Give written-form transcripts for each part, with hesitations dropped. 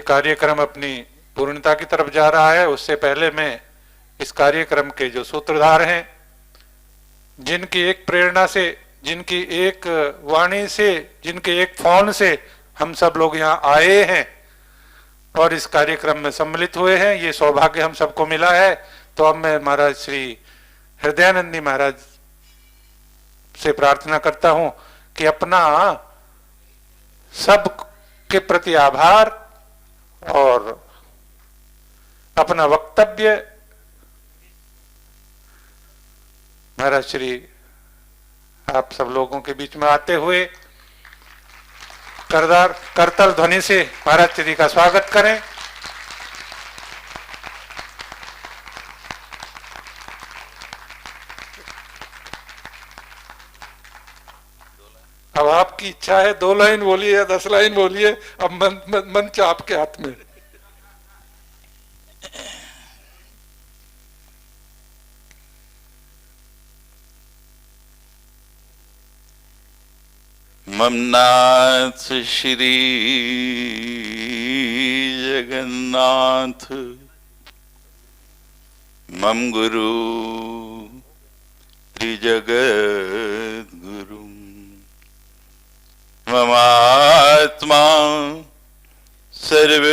कार्यक्रम अपनी पूर्णता की तरफ जा रहा है, उससे पहले मैं इस कार्यक्रम के जो सूत्रधार हैं, जिनकी एक प्रेरणा से, जिनकी एक वाणी से, जिनके एक फोन से हम सब लोग यहाँ आए हैं और इस कार्यक्रम में सम्मिलित हुए हैं, ये सौभाग्य हम सबको मिला है। तो अब मैं महाराज श्री हृदयानंदी महाराज से प्रार्थना करता हूं कि अपना सब के प्रति आभार और अपना वक्तव्य महाराज श्री आप सब लोगों के बीच में आते हुए करतल ध्वनि से महाराज श्री का स्वागत करें। अब आपकी इच्छा है 2 लाइन बोलिए या 10 लाइन बोलिए, अब मंच आपके हाथ में। ममनाथ श्री जगन्नाथ मम गुरु त्रिजगत गुरु ममात्मा सर्वभूतात्मा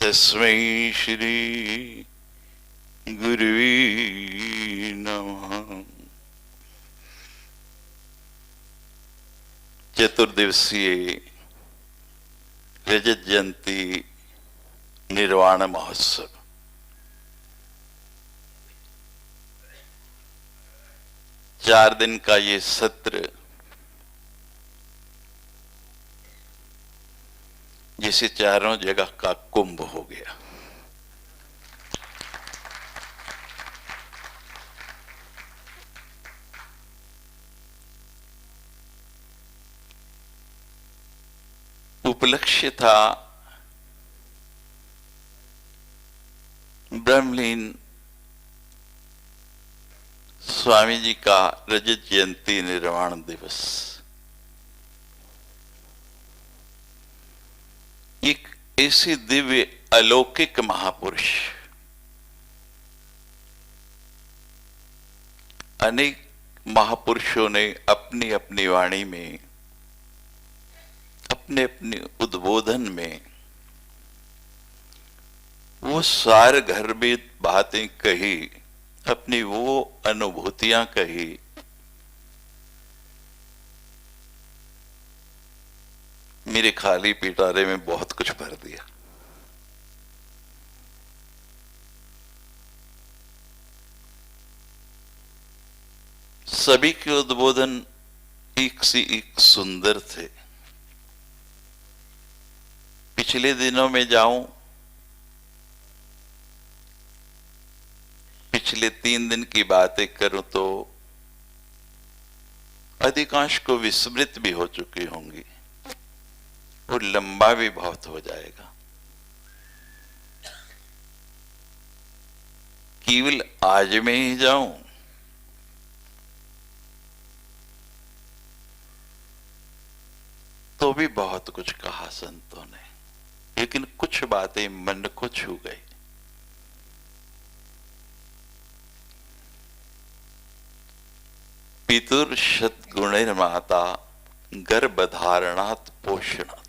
तस्मै श्री गुरुवे नमः। चतुर्दिवसीय रजत जयंती निर्वाण महोत्सव चार दिन का ये सत्र जिसे चारों जगह का कुंभ हो गया। उपलक्ष्य था ब्रह्मलीन स्वामी जी का रजत जयंती निर्वाण दिवस। एक ऐसे दिव्य अलौकिक महापुरुष, अनेक महापुरुषों ने अपनी अपनी वाणी में, अपने अपने उद्बोधन में वो सार घर में बातें कही, अपनी वो अनुभूतियां कही मेरे खाली पिटारे में बहुत कुछ भर दिया। सभी के उद्बोधन एक से एक सुंदर थे। पिछले दिनों में जाऊं, पिछले 3 दिन की बातें करूं तो अधिकांश को विस्मृत भी हो चुकी होंगी और लंबा भी बहुत हो जाएगा। केवल आज में ही जाऊं तो भी बहुत कुछ कहा संतों ने, लेकिन कुछ बातें मन को छू गई। पितुर सद्गुणैर्माता गर्भधारणात् पोषणात्।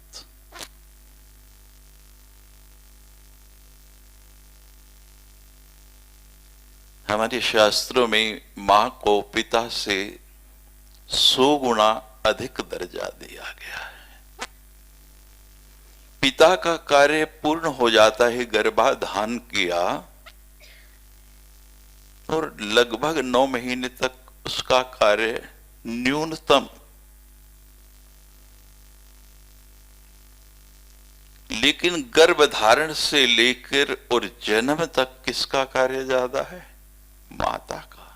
हमारे शास्त्रों में मां को पिता से 100 गुना अधिक दर्जा दिया गया है। पिता का कार्य पूर्ण हो जाता है, गर्भाधान किया और लगभग 9 महीने तक उसका कार्य न्यूनतम, लेकिन गर्भधारण से लेकर और जन्म तक किसका कार्य ज्यादा है? माता का।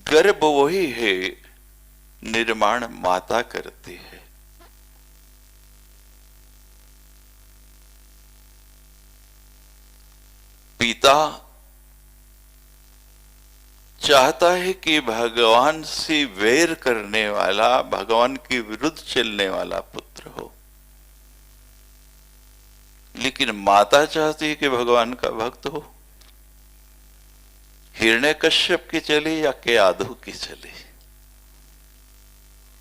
गर्भ वही है, निर्माण माता करती है। पिता चाहता है कि भगवान से वैर करने वाला, भगवान के विरुद्ध चलने वाला पुत्र हो, लेकिन माता चाहती है कि भगवान का भक्त हो। हिरण्यकश्यप की चली या केयाधु की चली?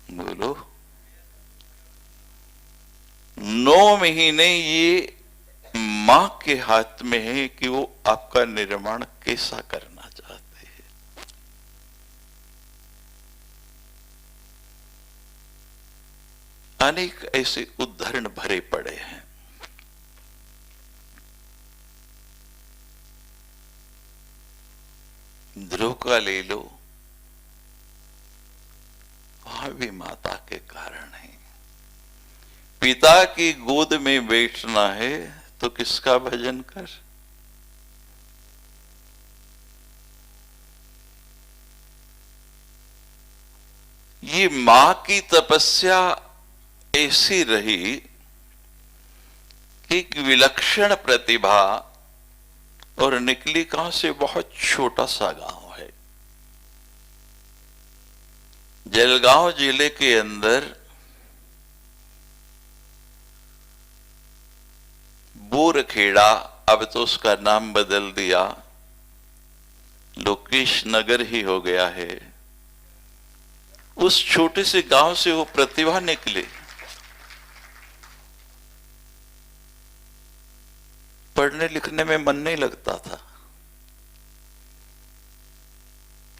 बोलो। 9 महीने ये मां के हाथ में है कि वो आपका निर्माण कैसा करना चाहते हैं। अनेक ऐसे उदाहरण भरे पड़े हैं। ध्रुव का ले लो, वहां भी माता के कारण है। पिता की गोद में बैठना है तो किसका भजन कर? ये मां की तपस्या ऐसी रही कि एक विलक्षण प्रतिभा, और निकली कहां से? बहुत छोटा सा गांव है, जलगांव जिले के अंदर बोरखेड़ा, अब तो उसका नाम बदल दिया, लोकेश नगर ही हो गया है। उस छोटे से गांव से वो प्रतिभा निकली। पढ़ने लिखने में मन नहीं लगता था।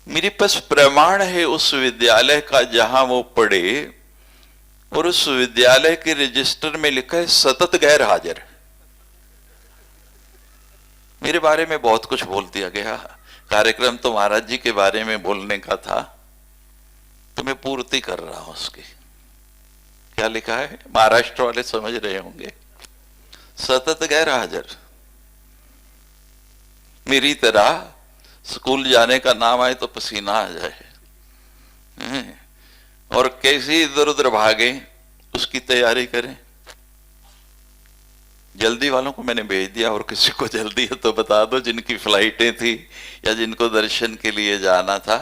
मेरे पास प्रमाण है उस विद्यालय का जहां वो पढ़े, और उस विद्यालय के रजिस्टर में लिखा है सतत गैर हाजिर। मेरे बारे में बहुत कुछ बोल दिया गया। कार्यक्रम तो महाराज जी के बारे में बोलने का था, तो मैं पूर्ति कर रहा हूं उसकी। क्या लिखा है? महाराष्ट्र वाले समझ रहे होंगे, सतत गैर हाजिर। मेरी तरह स्कूल जाने का नाम आए तो पसीना आ जाए, और कैसे इधर उधर भागे उसकी तैयारी करें। जल्दी वालों को मैंने भेज दिया, और किसी को जल्दी है तो बता दो, जिनकी फ्लाइटें थी या जिनको दर्शन के लिए जाना था।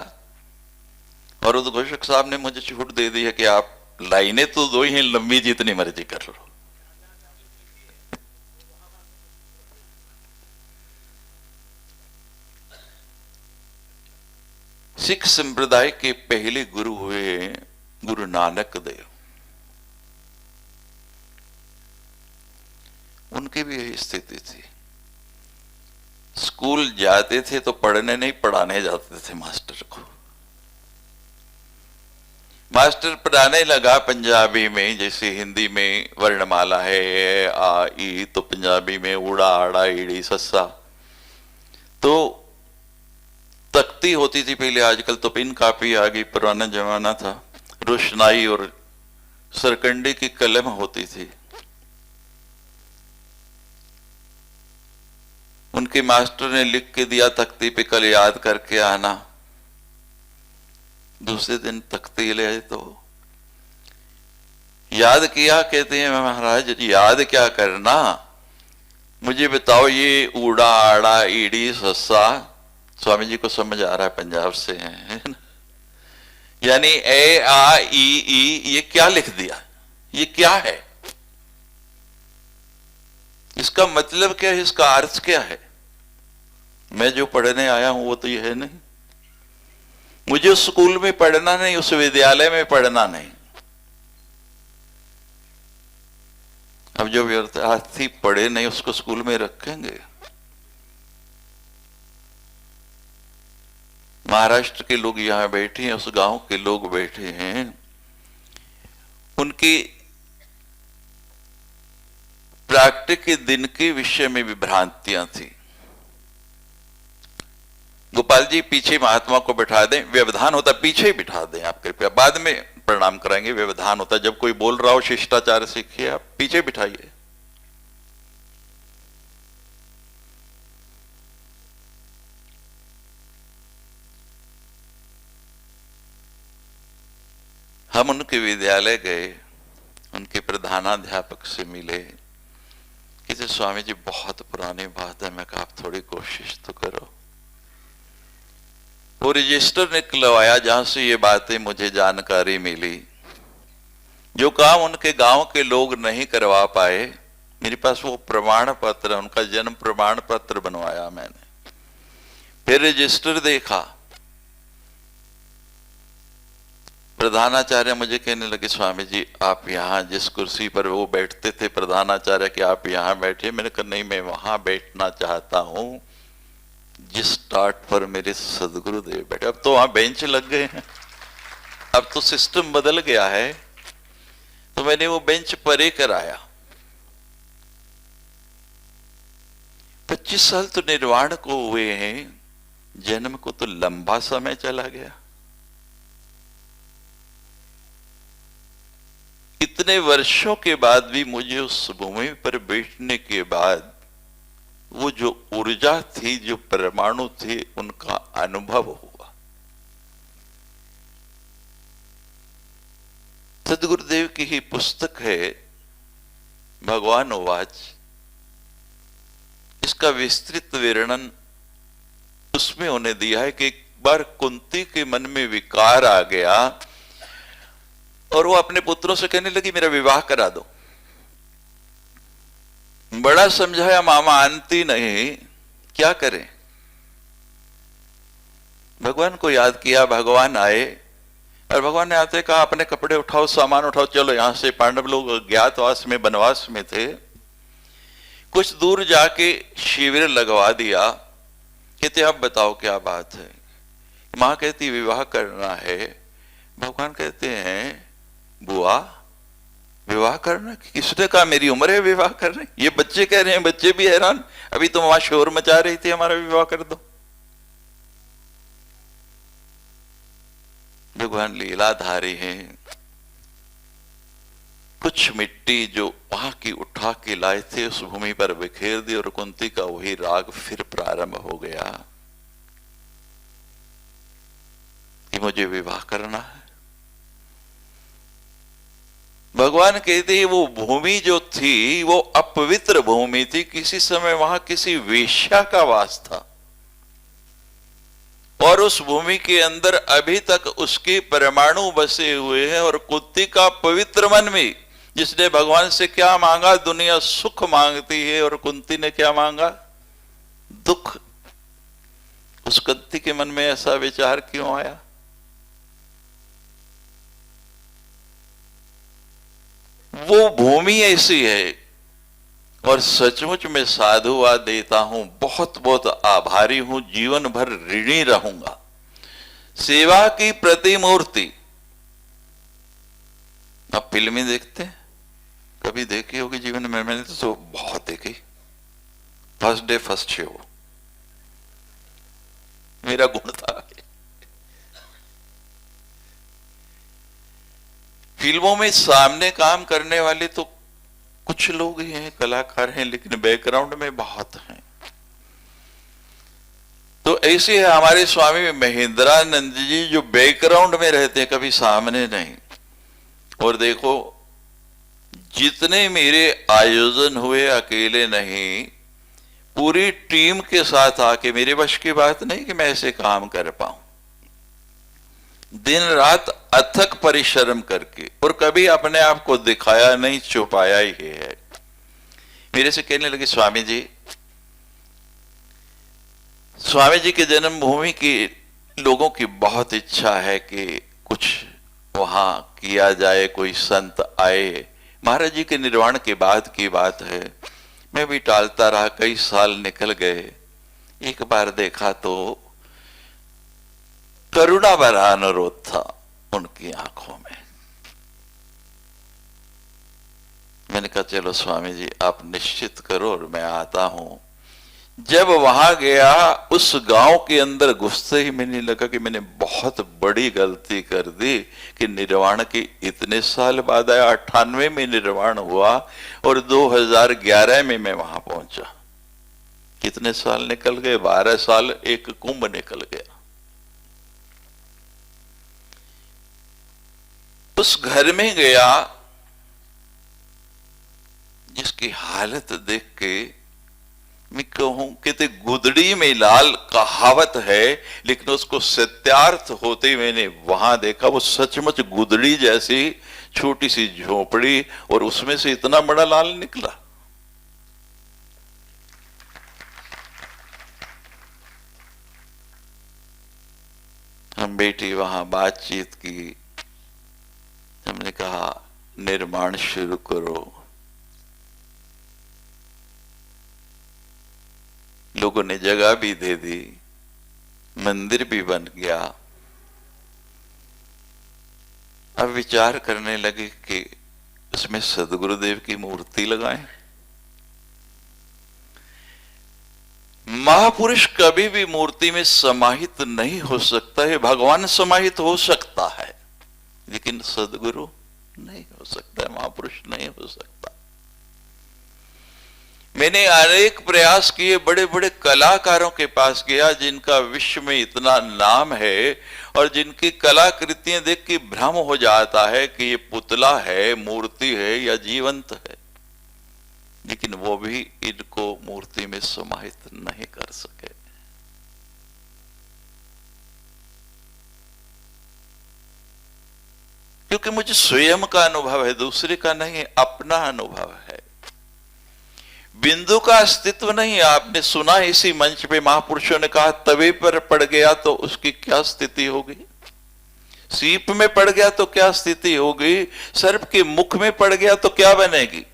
और उद्घोषक साहब ने मुझे छूट दे दी है कि आप लाइनें तो दो ही हैं, लंबी जितनी मर्जी कर लो। सिख संप्रदाय के पहले गुरु हुए गुरु नानक देव। उनकी भी यही स्थिति थी। स्कूल जाते थे तो पढ़ने नहीं, पढ़ाने जाते थे मास्टर को। मास्टर पढ़ाने लगा पंजाबी में, जैसे हिंदी में वर्णमाला है आ ई, तो पंजाबी में उड़ा आड़ा ईड़ी सस्सा। तो तख्ती होती थी पहले, आजकल तो पेन कापी आ गई, पुराना जमाना था। रोशनाई और सरकंडे की कलम होती थी। उनके मास्टर ने लिख के दिया तख्ती पे, कल याद करके आना। दूसरे दिन तख्ती ले आए तो याद किया। कहते हैं महाराज याद क्या करना, मुझे बताओ ये ऊड़ा आड़ा ईड़ी सस्सा। स्वामी जी को समझ आ रहा है, पंजाब से है ना। यानी ए आ ई ये क्या लिख दिया, ये क्या है, इसका मतलब क्या है, इसका अर्थ क्या है? मैं जो पढ़ने आया हूं वो तो ये है नहीं। मुझे उस स्कूल में पढ़ना नहीं, उस विद्यालय में पढ़ना नहीं। अब जो विद्यार्थी पढ़े नहीं उसको स्कूल में रखेंगे? महाराष्ट्र के लोग यहां बैठे हैं, उस गांव के लोग बैठे हैं, उनकी प्राकृतिक दिन के विषय में भी भ्रांतियां थी। गोपाल जी पीछे महात्मा को बैठा दें, व्यवधान होता पीछे ही बिठा दें आप कृपया, बाद में प्रणाम कराएंगे। व्यवधान होता जब कोई बोल रहा हो, शिष्टाचार सीखिए, आप पीछे बिठाइए। हम उनके विद्यालय गए, उनके प्रधानाध्यापक से मिले। कि स्वामी जी बहुत पुरानी बात है। मैं कहा आप थोड़ी कोशिश तो करो। वो रजिस्टर निकलवाया जहां से ये बातें मुझे जानकारी मिली। जो काम उनके गांव के लोग नहीं करवा पाए, मेरे पास वो प्रमाण पत्र, उनका जन्म प्रमाण पत्र बनवाया मैंने। फिर रजिस्टर देखा, प्रधानाचार्य मुझे कहने लगे, स्वामी जी आप यहां जिस कुर्सी पर वो बैठते थे प्रधानाचार्य कि आप यहां बैठे। मैंने कहा नहीं, मैं वहां बैठना चाहता हूं जिस टाट पर मेरे सदगुरुदेव बैठे। अब तो वहां बेंच लग गए हैं, अब तो सिस्टम बदल गया है। तो मैंने वो बेंच परे कराया। 25 साल तो निर्वाण को हुए हैं, जन्म को तो लंबा समय चला गया। इतने वर्षों के बाद भी मुझे उस भूमि पर बैठने के बाद वो जो ऊर्जा थी, जो परमाणु थे, उनका अनुभव हुआ। सदगुरुदेव की ही पुस्तक है भगवान उवाच, इसका विस्तृत वर्णन उसमें उन्हें दिया है कि एक बार कुंती के मन में विकार आ गया और वो अपने पुत्रों से कहने लगी मेरा विवाह करा दो। बड़ा समझाया, मां मानती नहीं, क्या करें। भगवान को याद किया, भगवान आए और भगवान ने आते कहा अपने कपड़े उठाओ, सामान उठाओ, चलो यहां से। पांडव लोग अज्ञातवास में, वनवास में थे। कुछ दूर जाके शिविर लगवा दिया। कहते अब बताओ क्या बात है। मां कहती विवाह करना है। भगवान कहते हैं बुआ विवाह करना, किसने कहा मेरी उम्र है विवाह करने। ये बच्चे कह रहे हैं, बच्चे भी हैरान, अभी तो वहां शोर मचा रही थी हमारा विवाह कर दो। भगवान लीलाधारी हैं। कुछ मिट्टी जो वहां की उठा के लाए थे उस भूमि पर बिखेर दी और कुंती का वही राग फिर प्रारंभ हो गया कि मुझे विवाह करना है। भगवान कहते हैं वो भूमि जो थी वो अपवित्र भूमि थी। किसी समय वहां किसी वेश्या का वास था और उस भूमि के अंदर अभी तक उसके परमाणु बसे हुए हैं। और कुंती का पवित्र मन में, जिसने भगवान से क्या मांगा, दुनिया सुख मांगती है और कुंती ने क्या मांगा, दुख। उस कुंती के मन में ऐसा विचार क्यों आया? वो भूमि ऐसी है। और सचमुच में साधुवाद देता हूं, बहुत बहुत आभारी हूं, जीवन भर ऋणी रहूंगा। सेवा की प्रतिमूर्ति। आप फिल्में देखते हैं, कभी देखी होगी जीवन में? मैंने तो बहुत देखी। फर्स्ट डे फर्स्ट शो मेरा गुण था। फिल्मों में सामने काम करने वाले तो कुछ लोग ही हैं, कलाकार हैं, लेकिन बैकग्राउंड में बहुत हैं। तो ऐसे है हमारे स्वामी महेंद्रानंद जी, जो बैकग्राउंड में रहते हैं, कभी सामने नहीं। और देखो जितने मेरे आयोजन हुए, अकेले नहीं, पूरी टीम के साथ आके, मेरे वश की बात नहीं कि मैं ऐसे काम कर पाऊं, दिन रात अथक परिश्रम करके, और कभी अपने आप को दिखाया नहीं, छुपाया ही है। मेरे से कहने लगे स्वामी जी के जन्मभूमि की लोगों की बहुत इच्छा है कि कुछ वहां किया जाए, कोई संत आए। महाराज जी के निर्वाण के बाद की बात है। मैं भी टालता रहा, कई साल निकल गए। एक बार देखा तो करुणा भरा अनुरोध था उनकी आंखों में। मैंने कहा चलो स्वामी जी आप निश्चित करो और मैं आता हूं। जब वहां गया, उस गांव के अंदर घुसते ही मैंने लगा कि मैंने बहुत बड़ी गलती कर दी कि निर्वाण के इतने साल बाद आया। 98 में निर्वाण हुआ और 2011 में मैं वहां पहुंचा। कितने साल निकल गए? 12 साल, एक कुंभ निकल गया। उस घर में गया जिसकी हालत देख के मैं कहूं कि ते गुदड़ी में लाल कहावत है, लेकिन उसको सत्यार्थ होते मैंने वहां देखा। वो सचमुच गुदड़ी जैसी छोटी सी झोपड़ी, और उसमें से इतना बड़ा लाल निकला। हम बेटी वहां बातचीत की, हमने कहा निर्माण शुरू करो। लोगों ने जगह भी दे दी, मंदिर भी बन गया। अब विचार करने लगे कि उसमें सदगुरुदेव की मूर्ति लगाएं। महापुरुष कभी भी मूर्ति में समाहित नहीं हो सकता है। भगवान समाहित हो सकता है, लेकिन सदगुरु नहीं हो सकता, महापुरुष नहीं हो सकता। मैंने अनेक प्रयास किए, बड़े बड़े कलाकारों के पास गया जिनका विश्व में इतना नाम है, और जिनकी कलाकृतियां देख के भ्रम हो जाता है कि ये पुतला है, मूर्ति है या जीवंत है, लेकिन वो भी इनको मूर्ति में समाहित नहीं कर सके। क्योंकि मुझे स्वयं का अनुभव है, दूसरे का नहीं है, अपना अनुभव है। बिंदु का अस्तित्व नहीं है। आपने सुना इसी मंच पे महापुरुषों ने कहा तवे पर पड़ गया तो उसकी क्या स्थिति होगी, सीप में पड़ गया तो क्या स्थिति होगी, सर्प के मुख में पड़ गया तो क्या बनेगी।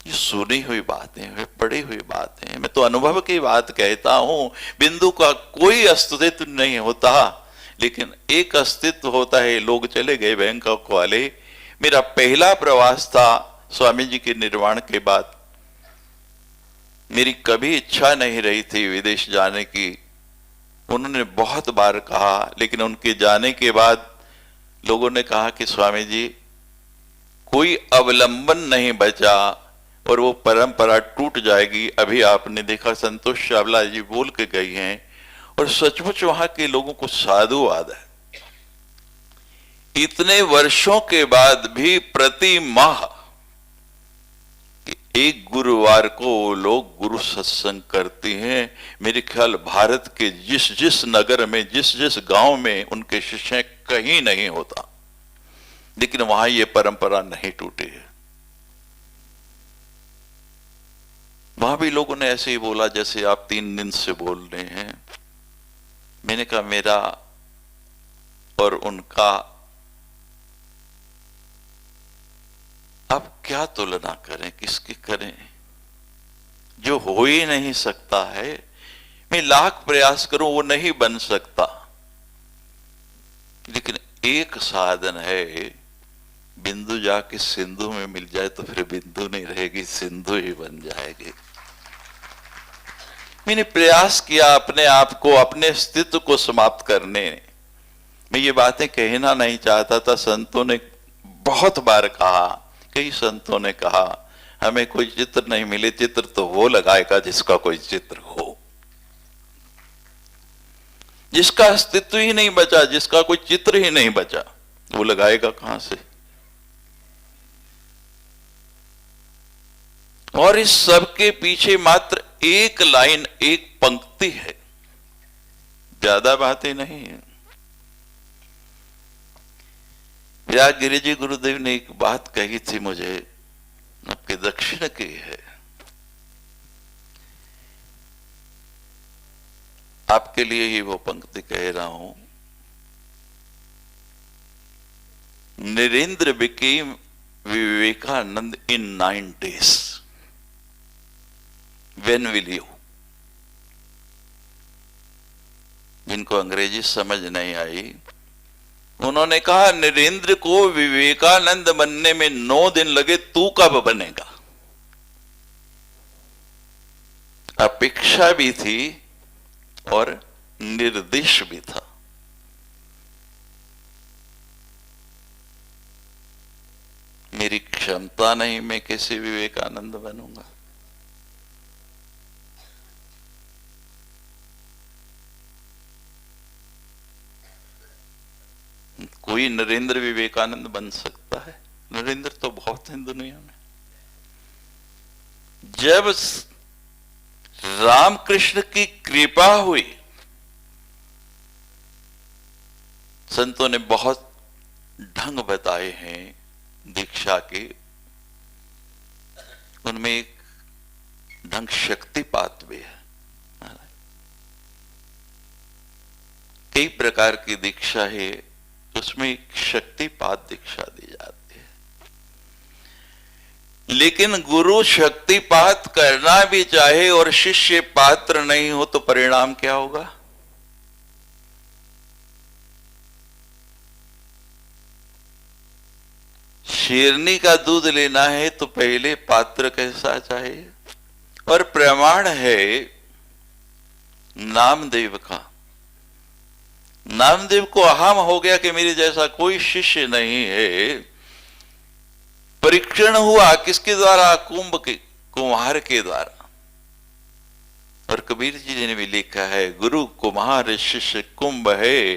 ये सुनी हुई बातें हैं, पढ़ी हुई बातें हैं। मैं तो अनुभव की बात कहता हूं। बिंदु का कोई अस्तित्व नहीं होता, लेकिन एक अस्तित्व होता है। लोग चले गए बैंकॉक वाले। मेरा पहला प्रवास था स्वामी जी के निर्वाण के बाद। मेरी कभी इच्छा नहीं रही थी विदेश जाने की। उन्होंने बहुत बार कहा, लेकिन उनके जाने के बाद लोगों ने कहा कि स्वामी जी कोई अवलंबन नहीं बचा और वो परंपरा टूट जाएगी। अभी आपने देखा संतोष चावला जी बोल के गई हैं, और सचमुच वहां के लोगों को साधुवाद है। इतने वर्षों के बाद भी प्रति माह एक गुरुवार को लोग गुरु सत्संग करते हैं। मेरे ख्याल भारत के जिस जिस नगर में, जिस जिस गांव में उनके शिष्य कहीं नहीं होता, लेकिन वहां ये परंपरा नहीं टूटी है। वहां भी लोगों ने ऐसे ही बोला जैसे आप 3 दिन से बोल रहे हैं। मैंने कहा मेरा और उनका अब क्या तुलना करें, किसकी करें, जो हो ही नहीं सकता है। मैं लाख प्रयास करूं वो नहीं बन सकता, लेकिन एक साधन है, बिंदु जाके सिंधु में मिल जाए तो फिर बिंदु नहीं रहेगी, सिंधु ही बन जाएगी। मैंने प्रयास किया अपने आप को, अपने अस्तित्व को समाप्त करने। मैं ये बातें कहना नहीं चाहता था। संतों ने बहुत बार कहा, कई संतों ने कहा हमें कोई चित्र नहीं मिले, चित्र तो वो लगाएगा जिसका कोई चित्र हो। जिसका अस्तित्व ही नहीं बचा, जिसका कोई चित्र ही नहीं बचा, वो लगाएगा कहां से। और इस सब के पीछे मात्र एक लाइन, एक पंक्ति है, ज्यादा बातें नहीं है। गिरि जी गुरुदेव ने एक बात कही थी मुझे, आपके दक्षिण की है। आपके लिए ही वो पंक्ति कह रहा हूं। Narendra became Vivekananda in 9 days. When will you? जिनको अंग्रेजी समझ नहीं आई, उन्होंने कहा नरेंद्र को विवेकानंद बनने में 9 दिन लगे, तू कब बनेगा। अपेक्षा भी थी और निर्देश भी था। मेरी क्षमता नहीं, मैं कैसे विवेकानंद बनूंगा। कोई नरेंद्र विवेकानंद बन सकता है? नरेंद्र तो बहुत हैं दुनिया में। जब रामकृष्ण की कृपा हुई। संतों ने बहुत ढंग बताए हैं दीक्षा के, उनमें एक ढंग शक्तिपात भी है। कई प्रकार की दीक्षा है, उसमें एक शक्तिपात दीक्षा दी जाती है। लेकिन गुरु शक्तिपात करना भी चाहे और शिष्य पात्र नहीं हो तो परिणाम क्या होगा? शेरनी का दूध लेना है तो पहले पात्र कैसा चाहिए? और प्रमाण है नामदेव का। नामदेव को अहम हो गया कि मेरे जैसा कोई शिष्य नहीं है। परीक्षण हुआ किसके द्वारा? कुंभ के कुम्हार के द्वारा। और कबीर जी ने भी लिखा है, गुरु कुम्हार शिष्य कुंभ है,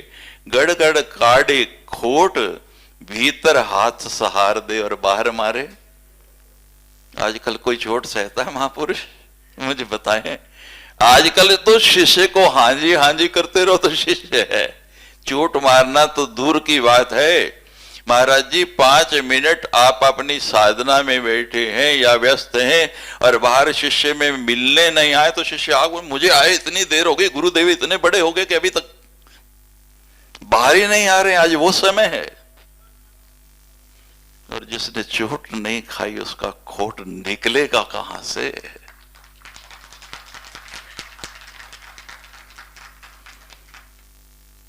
गड़ गड़ काढ़े खोट, भीतर हाथ सहार दे और बाहर मारे। आजकल कोई चोट सहता है महापुरुष? मुझे बताएं। आजकल तो शिष्य को हांजी हांजी करते रहो तो शिष्य है, चोट मारना तो दूर की बात है। महाराज जी 5 मिनट आप अपनी साधना में बैठे हैं या व्यस्त हैं और बाहर शिष्य में मिलने नहीं आए तो शिष्य आग मुझे आए इतनी देर हो गई, गुरुदेव इतने बड़े हो गए कि अभी तक बाहर ही नहीं आ रहे। आज वो समय है। और जिसने चोट नहीं खाई उसका खोट निकलेगा कहां से?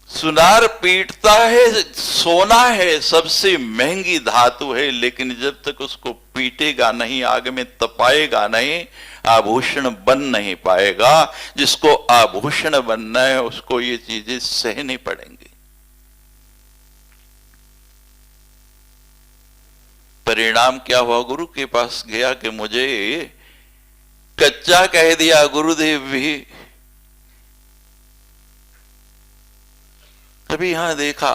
सुनार पीटता है, सोना है सबसे महंगी धातु है, लेकिन जब तक उसको पीटेगा नहीं, आग में तपाएगा नहीं, आभूषण बन नहीं पाएगा। जिसको आभूषण बनना है उसको ये चीजें सहनी पड़ेंगी। परिणाम क्या हुआ? गुरु के पास गया कि मुझे कच्चा कह दिया गुरुदेव भी। कभी यहां देखा,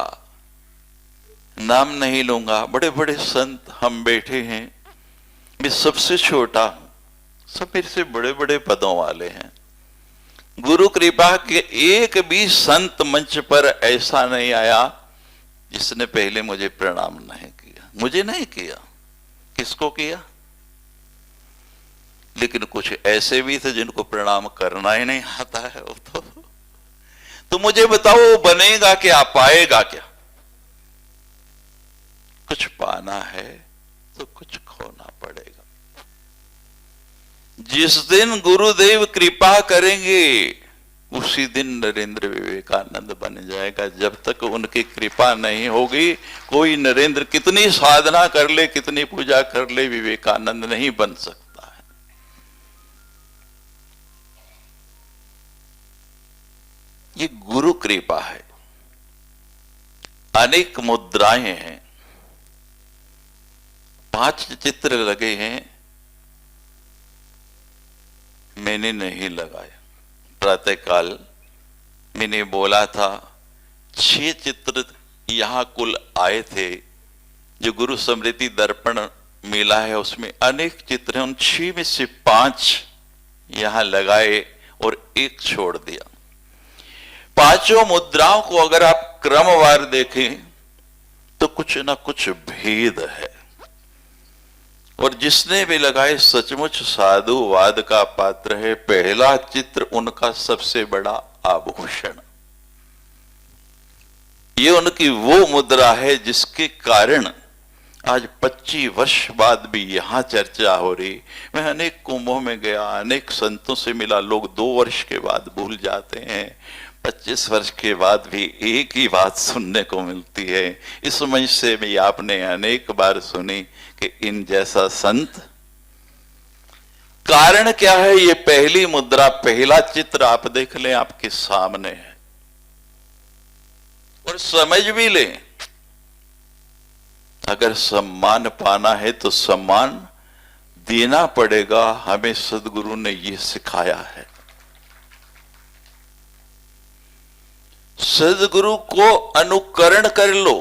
नाम नहीं लूंगा, बड़े बड़े संत हम बैठे हैं, मैं सबसे छोटा, सब मेरे से बड़े बड़े पदों वाले हैं। गुरु कृपा के एक भी संत मंच पर ऐसा नहीं आया जिसने पहले मुझे प्रणाम नहीं किया। मुझे नहीं किया, किसको किया? लेकिन कुछ ऐसे भी थे जिनको प्रणाम करना ही नहीं आता है। वो तो मुझे बताओ, वो बनेगा क्या, पाएगा क्या? कुछ पाना है तो कुछ खोना पड़ेगा। जिस दिन गुरुदेव कृपा करेंगे उसी दिन नरेंद्र विवेकानंद बन जाएगा। जब तक उनकी कृपा नहीं होगी, कोई नरेंद्र कितनी साधना कर ले, कितनी पूजा कर ले, विवेकानंद नहीं बन सकता है। ये गुरु कृपा है। अनेक मुद्राएं हैं, 5 चित्र लगे हैं, मैंने नहीं लगाया। प्रातःकाल मैंने बोला था 6 चित्र यहां कुल आए थे। जो गुरु स्मृति दर्पण मिला है उसमें अनेक चित्र हैं, उन 6 में से 5 यहां लगाए और 1 छोड़ दिया। 5 मुद्राओं को अगर आप क्रमवार देखें तो कुछ ना कुछ भेद है। और जिसने भी लगाए सचमुच साधुवाद का पात्र है। पहला चित्र उनका सबसे बड़ा आभूषण, ये उनकी वो मुद्रा है जिसके कारण आज 25 वर्ष बाद भी यहां चर्चा हो रही। मैं अनेक कुंभों में गया, अनेक संतों से मिला। लोग 2 वर्ष के बाद भूल जाते हैं, 25 वर्ष के बाद भी एक ही बात सुनने को मिलती है। इस मंच से भी आपने अनेक बार सुनी कि इन जैसा संत। कारण क्या है? ये पहली मुद्रा, पहला चित्र आप देख लें, आपके सामने है और समझ भी लें। अगर सम्मान पाना है तो सम्मान देना पड़ेगा, हमें सदगुरु ने यह सिखाया है। सदगुरु को अनुकरण कर लो,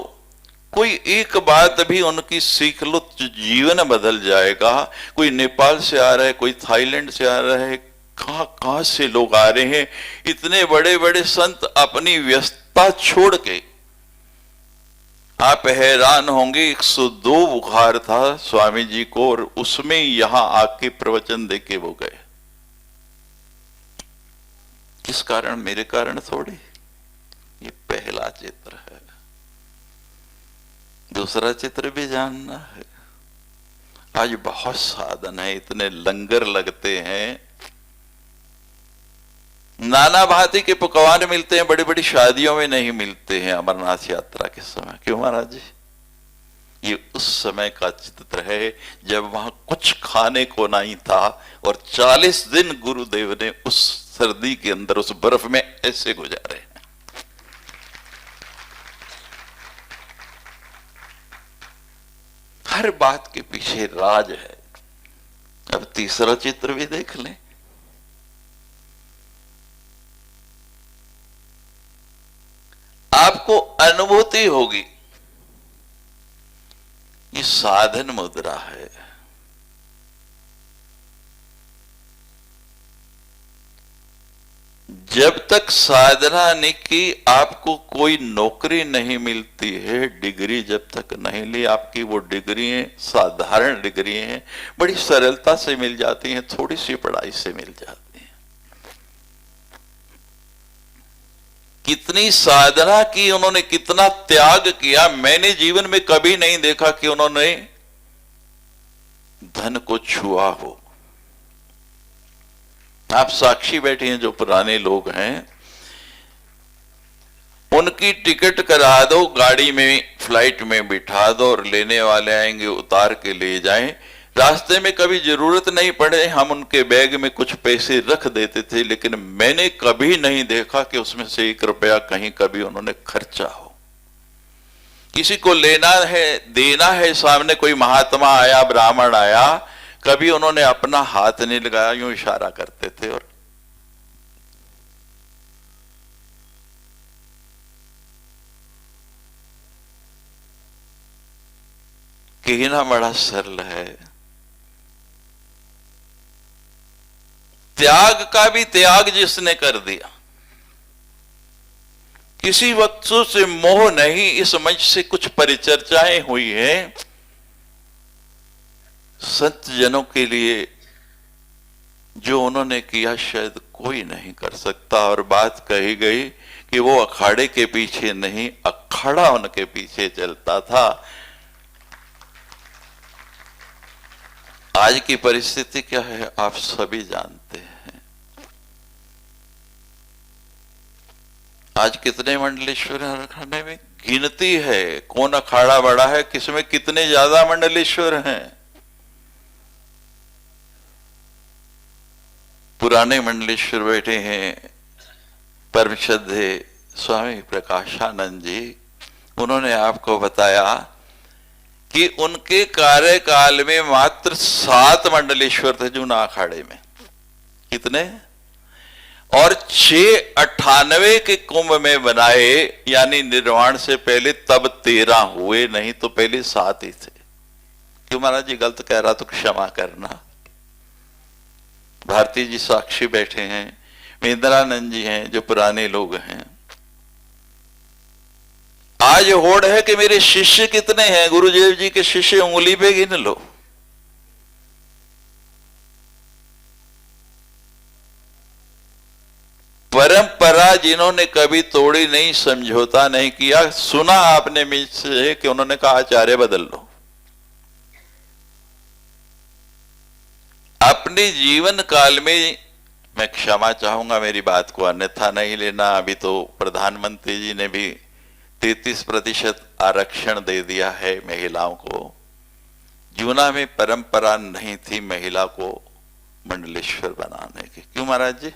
कोई एक बात भी उनकी सीख लो तो जीवन बदल जाएगा। कोई नेपाल से आ रहा है, कोई थाईलैंड से आ रहा है, कहां कहां से लोग आ रहे हैं। इतने बड़े बड़े संत अपनी व्यस्तता छोड़ के, आप हैरान होंगे, 102 बुखार था स्वामी जी को और उसमें यहां आके प्रवचन देके वो गए। किस कारण? मेरे कारण थोड़ी। ये पहला चित्र है, दूसरा चित्र भी जानना है। आज बहुत साधन है, इतने लंगर लगते हैं, नाना भांति के पकवान मिलते हैं, बड़ी बड़ी शादियों में नहीं मिलते हैं अमरनाथ यात्रा के समय। क्यों महाराज जी? ये उस समय का चित्र है जब वहां कुछ खाने को नहीं था और 40 दिन गुरुदेव ने उस सर्दी के अंदर, उस बर्फ में ऐसे गुजारे। हर बात के पीछे राज है। अब तीसरा चित्र भी देख लें। आपको अनुभूति होगी, ये साधन मुद्रा है। जब तक साधना नहीं की आपको कोई नौकरी नहीं मिलती है। डिग्री जब तक नहीं ली, आपकी वो डिग्री साधारण डिग्री हैं, बड़ी सरलता से मिल जाती हैं, थोड़ी सी पढ़ाई से मिल जाती हैं। कितनी साधना की उन्होंने, कितना त्याग किया। मैंने जीवन में कभी नहीं देखा कि उन्होंने धन को छुआ हो। आप साक्षी बैठे हैं, जो पुराने लोग हैं, उनकी टिकट करा दो, गाड़ी में फ्लाइट में बिठा दो और लेने वाले आएंगे, उतार के ले जाएं। रास्ते में कभी जरूरत नहीं पड़े, हम उनके बैग में कुछ पैसे रख देते थे, लेकिन मैंने कभी नहीं देखा कि उसमें से 1 रुपया कहीं कभी उन्होंने खर्चा हो। किसी को लेना है, देना है, सामने कोई महात्मा आया, ब्राह्मण आया, कभी उन्होंने अपना हाथ नहीं लगाया, यूं इशारा करते थे। और कहना बड़ा सरल है। त्याग का भी त्याग जिसने कर दिया, किसी वस्तु से मोह नहीं। इस मंच से कुछ परिचर्चाएं हुई हैं संत जनों के लिए, जो उन्होंने किया शायद कोई नहीं कर सकता। और बात कही गई कि वो अखाड़े के पीछे नहीं, अखाड़ा उनके पीछे चलता था। आज की परिस्थिति क्या है आप सभी जानते हैं। आज कितने मंडलेश्वर हैं अखाड़े में? गिनती है कौन अखाड़ा बड़ा है, किसमें कितने ज्यादा मंडलेश्वर हैं। पुराने मंडलेश्वर बैठे हैं परम श्रद्धे स्वामी प्रकाशानंद जी। उन्होंने आपको बताया कि उनके कार्यकाल में मात्र 7 मंडलेश्वर थे जूना अखाड़े में। कितने? और 698 के कुंभ में बनाए, यानी निर्वाण से पहले, तब 13 हुए, नहीं तो पहले 7 ही थे। क्यों महाराज जी गलत कह रहा तो क्षमा करना। भारती जी साक्षी बैठे हैं, महेंद्रानंद जी हैं, जो पुराने लोग हैं। आज होड़ है कि मेरे शिष्य कितने हैं, गुरुदेव जी के शिष्य उंगली पे गिन लो। परंपरा जिन्होंने कभी तोड़ी नहीं, समझौता नहीं किया। सुना आपने मुझसे कि उन्होंने कहा आचार्य बदल लो। अपने जीवन काल में, मैं क्षमा चाहूंगा मेरी बात को अन्यथा नहीं लेना, अभी तो प्रधानमंत्री जी ने भी 33% आरक्षण दे दिया है महिलाओं को। जूना में परंपरा नहीं थी महिला को मंडलेश्वर बनाने की। क्यों महाराज जी?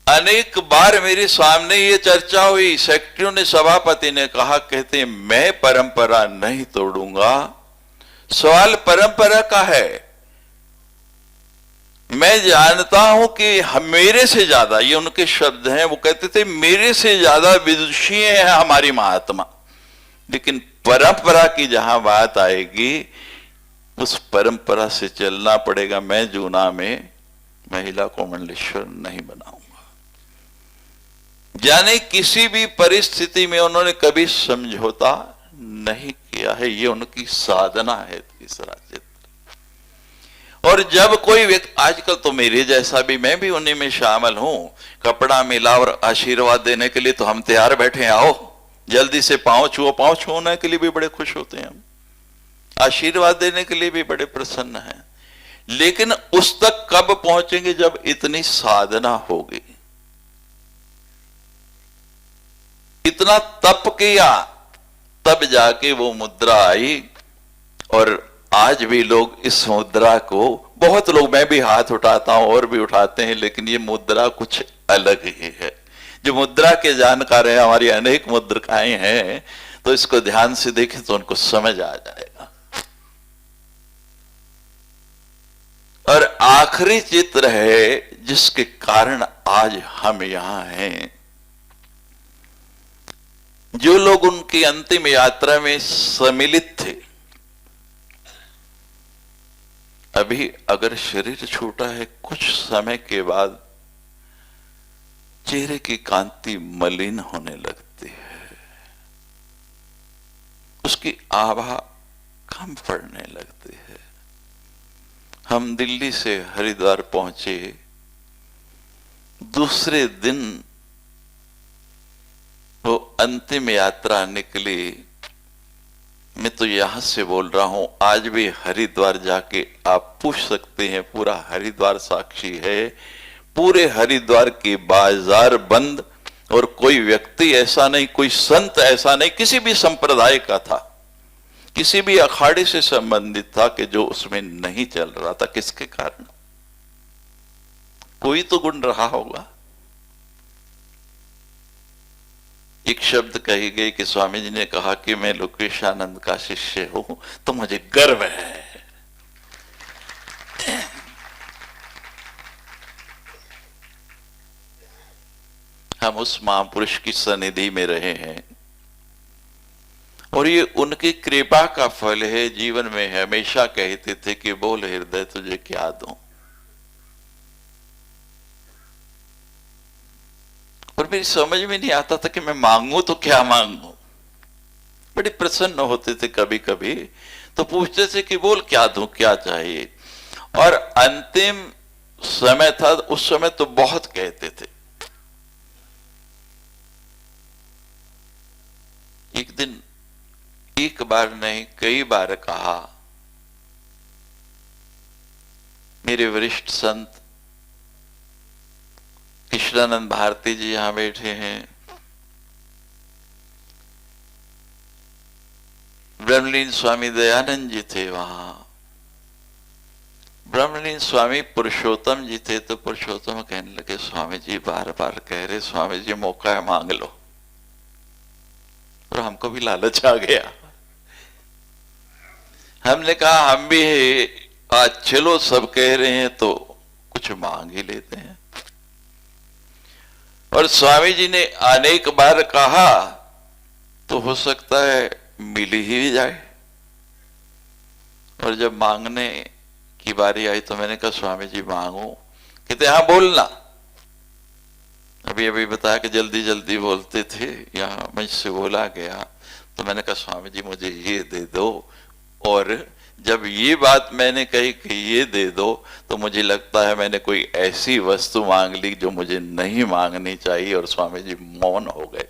अनेक बार मेरे सामने ये चर्चा हुई, सेक्रेटरी ने, सभापति ने कहा, कहते मैं परंपरा नहीं तोड़ूंगा। सवाल परंपरा का है। मैं जानता हूं कि मेरे से ज्यादा, ये उनके शब्द हैं, वो कहते थे मेरे से ज्यादा विदुषी है हमारी महात्मा, लेकिन परंपरा की जहां बात आएगी उस परंपरा से चलना पड़ेगा। मैं जूना में महिला को मंडलेश्वर नहीं बनाऊंगा। यानी किसी भी परिस्थिति में उन्होंने कभी समझौता नहीं किया है। ये उनकी साधना है। तीसरा चित्र। और जब कोई व्यक्ति, आजकल तो मेरे जैसा भी, मैं भी उन्हीं में शामिल हूं, कपड़ा मिला और आशीर्वाद देने के लिए तो हम तैयार बैठे, आओ जल्दी से पांव छूने के लिए भी बड़े खुश होते हैं हम, आशीर्वाद देने के लिए भी बड़े प्रसन्न हैं। लेकिन उस तक कब पहुंचेंगे? जब इतनी साधना होगी, इतना तप किया, तब जाके वो मुद्रा आई। और आज भी लोग इस मुद्रा को, बहुत लोग, मैं भी हाथ उठाता हूं और भी उठाते हैं, लेकिन ये मुद्रा कुछ अलग ही है। जो मुद्रा के जानकार हैं, हमारी अनेक मुद्रिकाएं हैं, तो इसको ध्यान से देखें तो उनको समझ आ जाएगा। और आखिरी चित्र है जिसके कारण आज हम यहां हैं। जो लोग उनकी अंतिम यात्रा में सम्मिलित थे, अभी अगर शरीर छूटा है, कुछ समय के बाद चेहरे की कांति मलिन होने लगती है, उसकी आभा कम पड़ने लगती है। हम दिल्ली से हरिद्वार पहुंचे, दूसरे दिन वो अंतिम यात्रा निकली। मैं तो यहां से बोल रहा हूं, आज भी हरिद्वार जाके आप पूछ सकते हैं, पूरा हरिद्वार साक्षी है। पूरे हरिद्वार के बाजार बंद, और कोई व्यक्ति ऐसा नहीं, कोई संत ऐसा नहीं, किसी भी संप्रदाय का था, किसी भी अखाड़े से संबंधित था, कि जो उसमें नहीं चल रहा था। किसके कारण? कोई तो गुण रहा होगा। एक शब्द कही गई कि स्वामी जी ने कहा कि मैं लोकेशानंद का शिष्य हूं, तो मुझे गर्व है। हम उस महापुरुष की सनिधि में रहे हैं, और ये उनकी कृपा का फल है। जीवन में हमेशा कहते थे कि बोल हृदय तुझे क्या दूं, और मेरी समझ में नहीं आता था कि मैं मांगू तो क्या मांगू। बड़े प्रसन्न होते थे कभी कभी, तो पूछते थे कि बोल क्या दूं, क्या चाहिए। और अंतिम समय था, उस समय तो बहुत कहते थे। एक दिन, एक बार नहीं, कई बार कहा। मेरे वरिष्ठ संत कृष्णानंद भारती जी यहां बैठे हैं, ब्रह्मलीन स्वामी दयानंद जी थे वहां, ब्रह्मलीन स्वामी पुरुषोत्तम जी थे। तो पुरुषोत्तम कहने लगे, स्वामी जी बार बार कह रहे, स्वामी जी मौका है मांग लो। और हमको भी लालच आ गया। हमने कहा हम भी आज चलो, सब कह रहे हैं तो कुछ मांग ही लेते हैं। और स्वामी जी ने अनेक बार कहा, तो हो सकता है मिल ही जाए। और जब मांगने की बारी आई तो मैंने कहा, स्वामी जी मांगू? कहते हाँ बोलना। अभी अभी बताया कि जल्दी जल्दी बोलते थे, यहाँ मुझसे बोला गया। तो मैंने कहा, स्वामी जी मुझे ये दे दो। और जब ये बात मैंने कही कि ये दे दो, तो मुझे लगता है मैंने कोई ऐसी वस्तु मांग ली जो मुझे नहीं मांगनी चाहिए। और स्वामी जी मौन हो गए।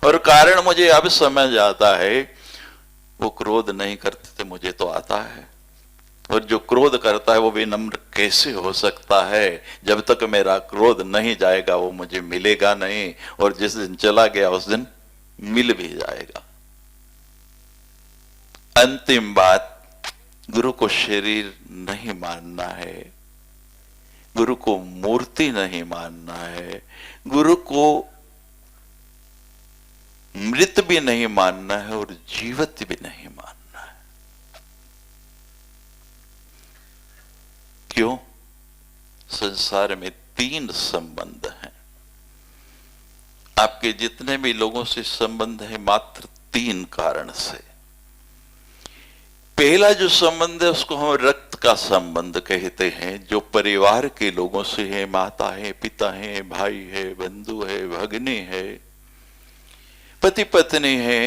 और कारण मुझे अब समझ आता है, वो क्रोध नहीं करते थे, मुझे तो आता है। और जो क्रोध करता है वो विनम्र कैसे हो सकता है? जब तक मेरा क्रोध नहीं जाएगा वो मुझे मिलेगा नहीं, और जिस दिन चला गया उस दिन मिल भी जाएगा। अंतिम बात, गुरु को शरीर नहीं मानना है, गुरु को मूर्ति नहीं मानना है, गुरु को मृत भी नहीं मानना है, और जीवित भी नहीं मानना है। क्यों? संसार में 3 संबंध हैं। आपके जितने भी लोगों से संबंध है, मात्र 3 कारण से। पहला जो संबंध है उसको हम रक्त का संबंध कहते हैं, जो परिवार के लोगों से है, माता है, पिता है, भाई है, बंधु है, भगनी है, पति पत्नी है,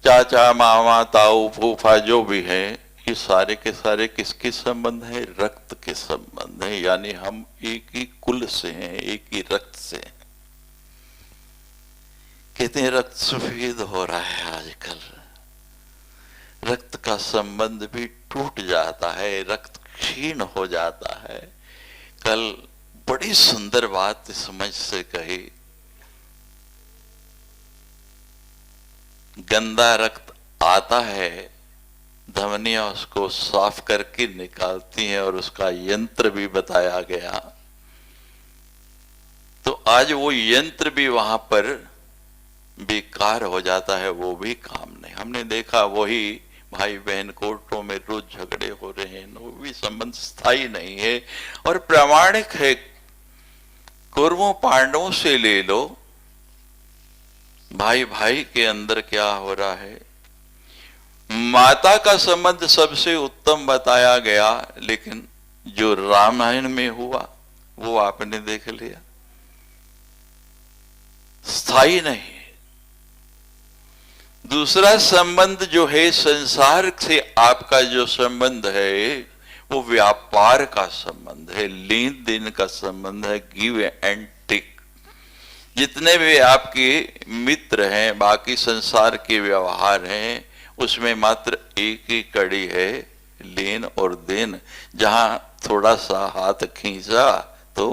चाचा मामा ताऊ फूफा जो भी है, ये सारे के सारे किसके संबंध है? रक्त के संबंध है। यानी हम एक ही कुल से हैं, एक ही रक्त से हैं। कहते हैं रक्त सफेद हो रहा है आजकल, रक्त का संबंध भी टूट जाता है, रक्त क्षीण हो जाता है। कल बड़ी सुंदर बात समझ से कही, गंदा रक्त आता है, धमनियां उसको साफ करके निकालती हैं और उसका यंत्र भी बताया गया। तो आज वो यंत्र भी वहां पर बेकार हो जाता है, वो भी काम नहीं। हमने देखा वही भाई बहन कोर्टों में रोज झगड़े हो रहे हैं, वो भी संबंध स्थायी नहीं है और प्रामाणिक है। कौरवों पांडवों से ले लो, भाई भाई के अंदर क्या हो रहा है। माता का संबंध सबसे उत्तम बताया गया, लेकिन जो रामायण में हुआ वो आपने देख लिया, स्थायी नहीं। दूसरा संबंध जो है संसार से आपका जो संबंध है वो व्यापार का संबंध है, लेन देन का संबंध है, गिव एंड टेक। जितने भी आपके मित्र हैं, बाकी संसार के व्यवहार हैं, उसमें मात्र एक ही कड़ी है, लेन और देन। जहां थोड़ा सा हाथ खींचा तो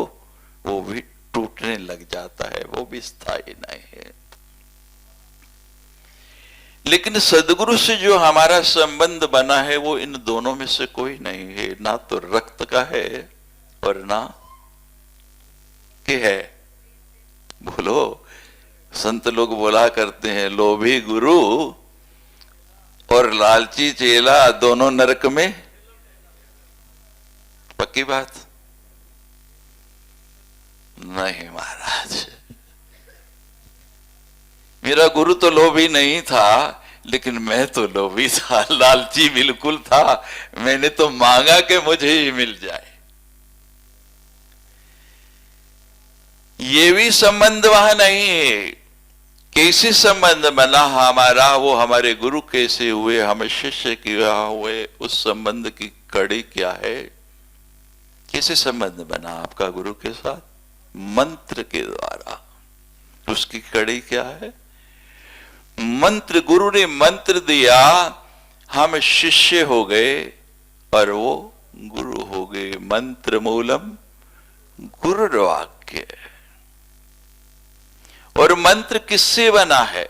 वो भी टूटने लग जाता है, वो भी स्थायी नहीं है। लेकिन सदगुरु से जो हमारा संबंध बना है वो इन दोनों में से कोई नहीं है, ना तो रक्त का है और ना के है। बोलो, संत लोग बोला करते हैं, लोभी गुरु और लालची चेला दोनों नरक में। पक्की बात नहीं महाराज, मेरा गुरु तो लोभी नहीं था, लेकिन मैं तो लोभी था, लालची बिल्कुल था। मैंने तो मांगा कि मुझे ही मिल जाए। ये भी संबंध वहां नहीं है। कैसे संबंध बना हमारा, वो हमारे गुरु कैसे हुए, हम शिष्य क्या हुए, उस संबंध की कड़ी क्या है। कैसे संबंध बना आपका गुरु के साथ? मंत्र के द्वारा। उसकी कड़ी क्या है? मंत्र, गुरु ने मंत्र दिया, हम शिष्य हो गए और वो गुरु हो गए। मंत्र मूलम गुरुर्वाक्य। और मंत्र किससे बना है?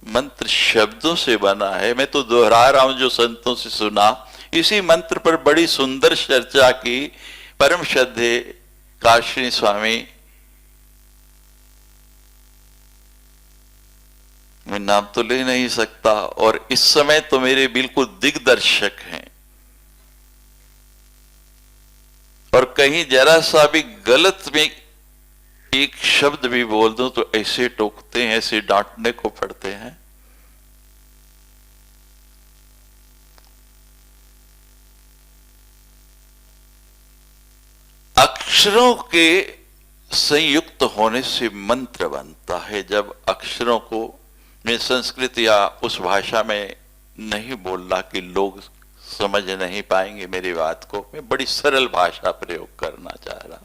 मंत्र शब्दों से बना है। मैं तो दोहरा रहा हूं जो संतों से सुना। इसी मंत्र पर बड़ी सुंदर चर्चा की परम श्रद्धेय काशी स्वामी, मैं नाम तो ले नहीं सकता, और इस समय तो मेरे बिल्कुल दिग्दर्शक हैं, और कहीं जरा सा भी गलत में एक शब्द भी बोल दूं तो ऐसे टोकते हैं, ऐसे डांटने को पड़ते हैं। अक्षरों के संयुक्त होने से मंत्र बनता है। जब अक्षरों को, मैं संस्कृत या उस भाषा में नहीं बोल रहा कि लोग समझ नहीं पाएंगे मेरी बात को, मैं बड़ी सरल भाषा प्रयोग करना चाह रहा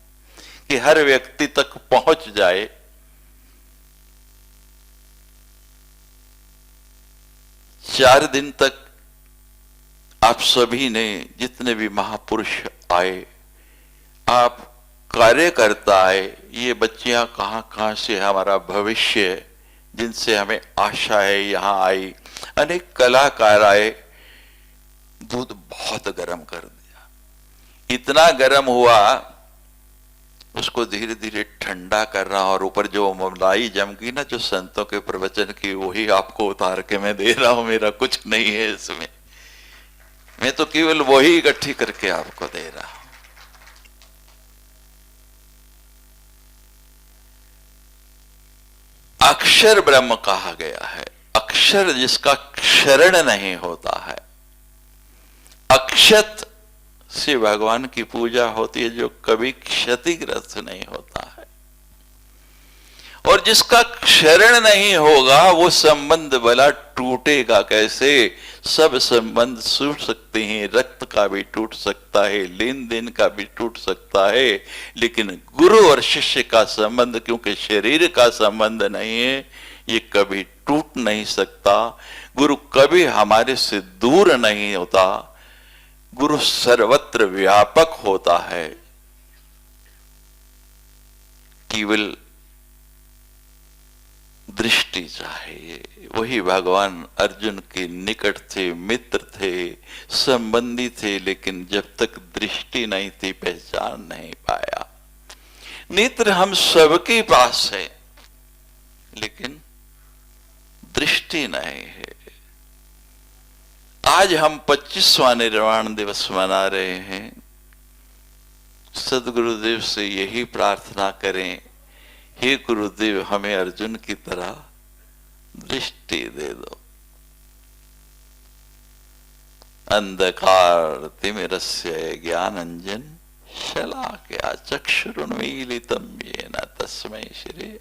कि हर व्यक्ति तक पहुंच जाए। चार दिन तक आप सभी ने, जितने भी महापुरुष आए, आप कार्यकर्ता आए, ये बच्चियां कहां से हमारा भविष्य है, जिनसे हमें आशा है, यहां आई। अनेक कलाकार आए, दूध बहुत गर्म कर दिया, इतना गर्म हुआ उसको धीरे धीरे ठंडा कर रहा, और ऊपर जो मलाई जम गई ना जो संतों के प्रवचन की, वही आपको उतार के मैं दे रहा हूं। मेरा कुछ नहीं है इसमें, मैं तो केवल वही इकट्ठी करके आपको दे रहा हूं। अक्षर ब्रह्म कहा गया है। अक्षर जिसका क्षरण नहीं होता है, क्षत से भगवान की पूजा होती है, जो कभी क्षतिग्रस्त नहीं होता है। और जिसका शरण नहीं होगा वो संबंध भला टूटेगा कैसे? सब संबंध टूट सकते हैं, रक्त का भी टूट सकता है, लेन देन का भी टूट सकता है, लेकिन गुरु और शिष्य का संबंध, क्योंकि शरीर का संबंध नहीं है, ये कभी टूट नहीं सकता। गुरु कभी हमारे से दूर नहीं होता। गुरु सर्वत्र व्यापक होता है। केवल दृष्टि चाहिए। वही भगवान अर्जुन के निकट थे, मित्र थे, संबंधी थे, लेकिन जब तक दृष्टि नहीं थी पहचान नहीं पाया। नेत्र हम सबके पास है, लेकिन दृष्टि नहीं है। आज हम 25वां निर्वाण दिवस मना रहे हैं। सदगुरुदेव से यही प्रार्थना करें, हे गुरुदेव हमें अर्जुन की तरह दृष्टि दे दो। अंधकार तिमिरस्य ज्ञानांजन शलाकया चक्षुरुन्मीलितं येन तस्मै श्री।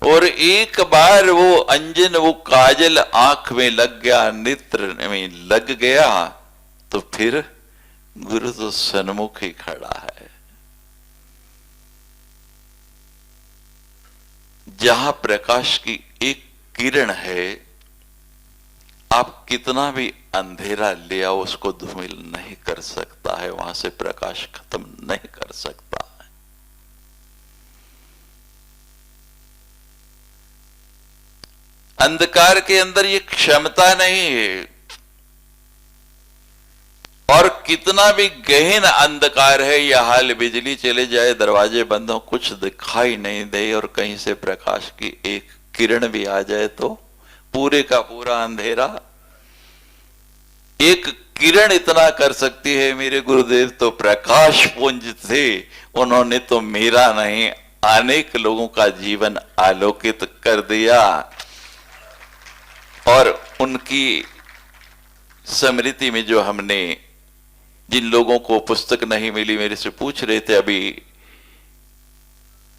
और एक बार वो अंजन, वो काजल आंख में लग गया, नेत्र में लग गया, तो फिर गुरु तो सन्मुख ही खड़ा है। जहां प्रकाश की एक किरण है, आप कितना भी अंधेरा ले आओ उसको धूमिल नहीं कर सकता है, वहां से प्रकाश खत्म नहीं कर सकता है। अंधकार के अंदर ये क्षमता नहीं है। और कितना भी गहन अंधकार है, यह हाल बिजली चले जाए, दरवाजे बंद हो, कुछ दिखाई नहीं दे, और कहीं से प्रकाश की एक किरण भी आ जाए तो पूरे का पूरा अंधेरा। एक किरण इतना कर सकती है। मेरे गुरुदेव तो प्रकाश पुंज थे, उन्होंने तो मेरा नहीं अनेक लोगों का जीवन आलोकित कर दिया। और उनकी स्मृति में जो हमने, जिन लोगों को पुस्तक नहीं मिली, मेरे से पूछ रहे थे अभी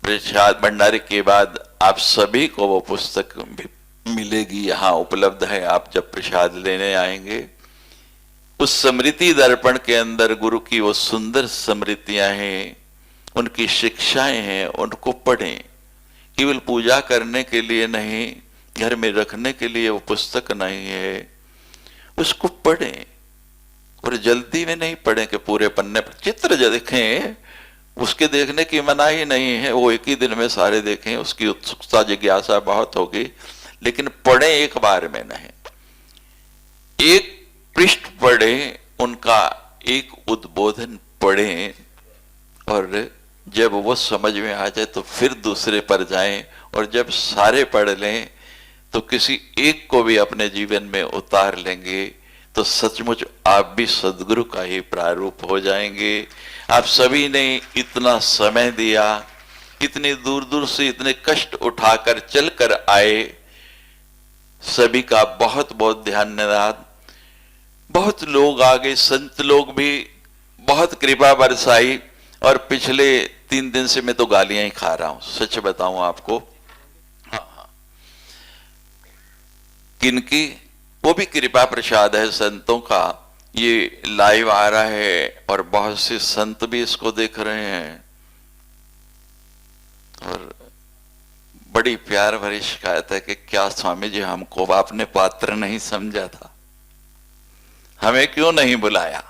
प्रसाद भंडारे के बाद, आप सभी को वो पुस्तक मिलेगी, यहाँ उपलब्ध है। आप जब प्रसाद लेने आएंगे, उस स्मृति दर्पण के अंदर गुरु की वो सुंदर स्मृतियां हैं, उनकी शिक्षाएं हैं, उनको पढ़ें। केवल पूजा करने के लिए नहीं, घर में रखने के लिए वो पुस्तक नहीं है, उसको पढ़ें। और जल्दी में नहीं पढ़ें कि पूरे पन्ने पर चित्र जो देखें, उसके देखने की मनाही नहीं है, वो एक ही दिन में सारे देखें, उसकी उत्सुकता जिज्ञासा बहुत होगी, लेकिन पढ़ें एक बार में नहीं। एक पृष्ठ पढ़ें, उनका एक उद्बोधन पढ़ें, और जब वो समझ में आ जाए तो फिर दूसरे पर जाएं। और जब सारे पढ़ लें तो किसी एक को भी अपने जीवन में उतार लेंगे, तो सचमुच आप भी सदगुरु का ही प्रारूप हो जाएंगे। आप सभी ने इतना समय दिया, इतनी दूर दूर से इतने कष्ट उठाकर चलकर आए, सभी का बहुत बहुत धन्यवाद। बहुत लोग आ गए, संत लोग भी बहुत कृपा बरसाई। और पिछले 3 दिन से मैं तो गालियां ही खा रहा हूं, सच बताऊं आपको। किनकी? वो भी कृपा प्रसाद है संतों का। ये लाइव आ रहा है और बहुत से संत भी इसको देख रहे हैं, और बड़ी प्यार भरी शिकायत है कि क्या स्वामी जी हमको आपने पात्र नहीं समझा था, हमें क्यों नहीं बुलाया।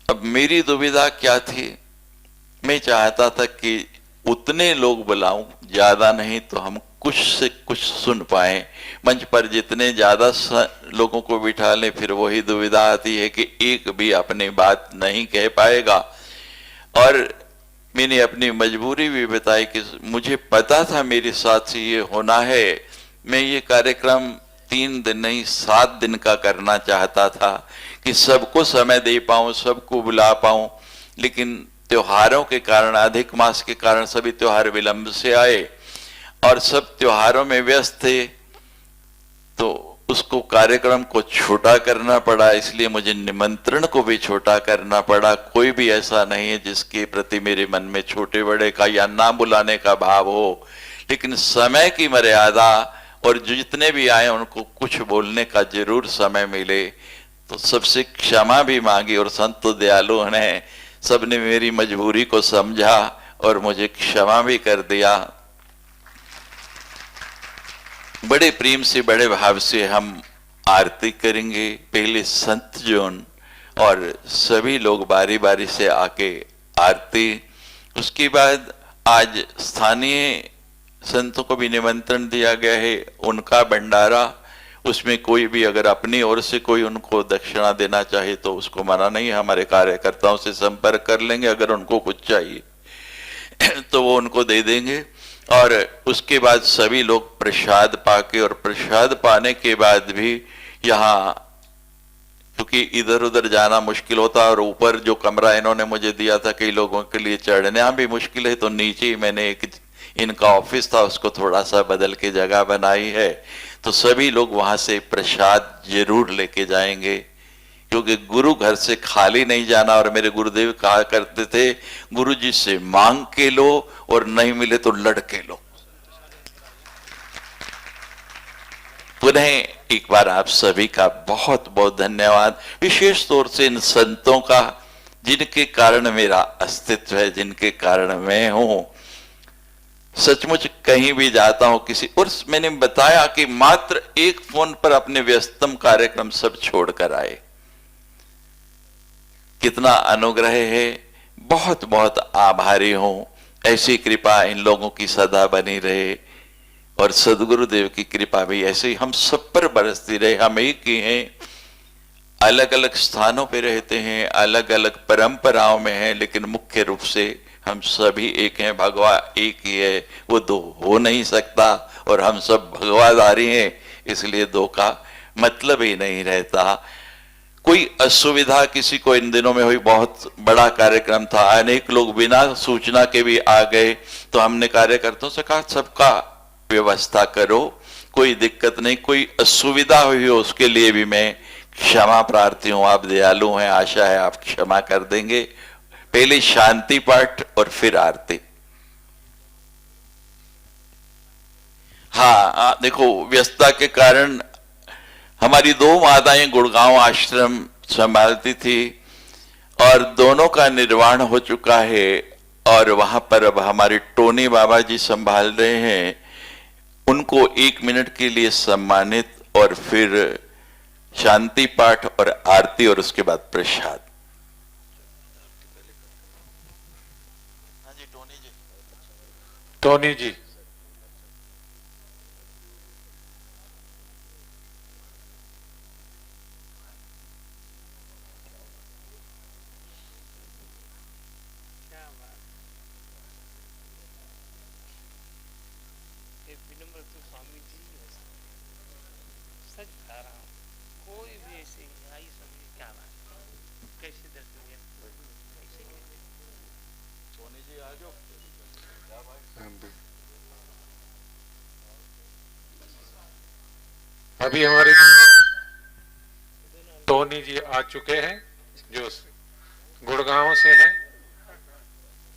अब मेरी दुविधा क्या थी, मैं चाहता था कि उतने लोग बुलाऊं, ज्यादा नहीं तो हम कुछ से कुछ सुन पाए। मंच पर जितने ज्यादा लोगों को बिठा लें, फिर वही दुविधा आती है कि एक भी अपनी बात नहीं कह पाएगा। और मैंने अपनी मजबूरी भी बताई कि मुझे पता था मेरे साथ ये होना है। मैं ये कार्यक्रम 3 दिन नहीं 7 दिन का करना चाहता था कि सबको समय दे पाऊं, सबको बुला पाऊं, लेकिन त्योहारों के कारण, अधिक मास के कारण सभी त्योहार विलंब से आए और सब त्योहारों में व्यस्त थे। उसको कार्यक्रम को छोटा करना पड़ा, इसलिए मुझे निमंत्रण को भी छोटा करना पड़ा। कोई भी ऐसा नहीं है जिसके प्रति मेरे मन में छोटे बड़े का या ना बुलाने का भाव हो, लेकिन समय की मर्यादा और जो जितने भी आए उनको कुछ बोलने का जरूर समय मिले, तो सबसे क्षमा भी मांगी। और संत तो दयालु हैं, सबने मेरी मजबूरी को समझा और मुझे क्षमा भी कर दिया। बड़े प्रेम से बड़े भाव से हम आरती करेंगे। पहले संत जोन और सभी लोग बारी बारी से आके आरती, उसके बाद आज स्थानीय संतों को भी निमंत्रण दिया गया है, उनका भंडारा। उसमें कोई भी अगर अपनी ओर से कोई उनको दक्षिणा देना चाहे तो उसको मना नहीं है, हमारे कार्यकर्ताओं से संपर्क कर लेंगे, अगर उनको कुछ चाहिए तो वो उनको दे देंगे। और उसके बाद सभी लोग प्रसाद पाके, और प्रसाद पाने के बाद भी यहाँ, क्योंकि इधर उधर जाना मुश्किल होता और ऊपर जो कमरा इन्होंने मुझे दिया था कई लोगों के लिए चढ़ना भी मुश्किल है, तो नीचे ही मैंने एक इनका ऑफिस था उसको थोड़ा सा बदल के जगह बनाई है। तो सभी लोग वहां से प्रसाद जरूर लेके जाएंगे, क्योंकि गुरु घर से खाली नहीं जाना। और मेरे गुरुदेव कहा करते थे, गुरु जी से मांग के लो और नहीं मिले तो लड़के लो। पुनः एक बार आप सभी का बहुत बहुत धन्यवाद, विशेष तौर से इन संतों का जिनके कारण मेरा अस्तित्व है, जिनके कारण मैं हूं। सचमुच कहीं भी जाता हूं किसी, और मैंने बताया कि मात्र एक फोन पर अपने व्यस्तम कार्यक्रम सब छोड़कर आए। कितना अनुग्रह है, बहुत बहुत आभारी हूं। ऐसी कृपा इन लोगों की सदा बनी रहे, और सदगुरुदेव की कृपा भी ऐसे ही हम सब पर बरसती रहे। हम एक ही हैं, अलग अलग स्थानों पे रहते हैं, अलग अलग परंपराओं में हैं, लेकिन मुख्य रूप से हम सभी एक हैं। भगवा एक ही है, वो दो हो नहीं सकता, और हम सब भगवाधारी हैं, इसलिए दो का मतलब ही नहीं रहता। कोई असुविधा किसी को इन दिनों में हुई, बहुत बड़ा कार्यक्रम था, अनेक लोग बिना सूचना के भी आ गए, तो हमने कार्यकर्ताओं से कहा सबका व्यवस्था करो, कोई दिक्कत नहीं। कोई असुविधा हुई हो उसके लिए भी मैं क्षमा प्रार्थी हूं। आप दयालु हैं, आशा है आप क्षमा कर देंगे। पहले शांति पाठ और फिर आरती। हाँ, देखो व्यस्तता के कारण हमारी दो माताएं गुड़गांव आश्रम संभालती थी, और दोनों का निर्वाण हो चुका है, और वहां पर अब हमारे टोनी बाबा जी संभाल रहे हैं। उनको 1 मिनट के लिए सम्मानित, और फिर शांति पाठ और आरती, और उसके बाद प्रसाद। टोनी जी, विनम्र तो स्वामी जी सच बता रहा हूँ, कोई भी ऐसे आई स्वामी क्या बात, कैसे दर्शन दिया, कैसे सोनी जी आ जाओ। अभी हमारे टोनी जी आ चुके हैं, जो गुड़गांव से हैं,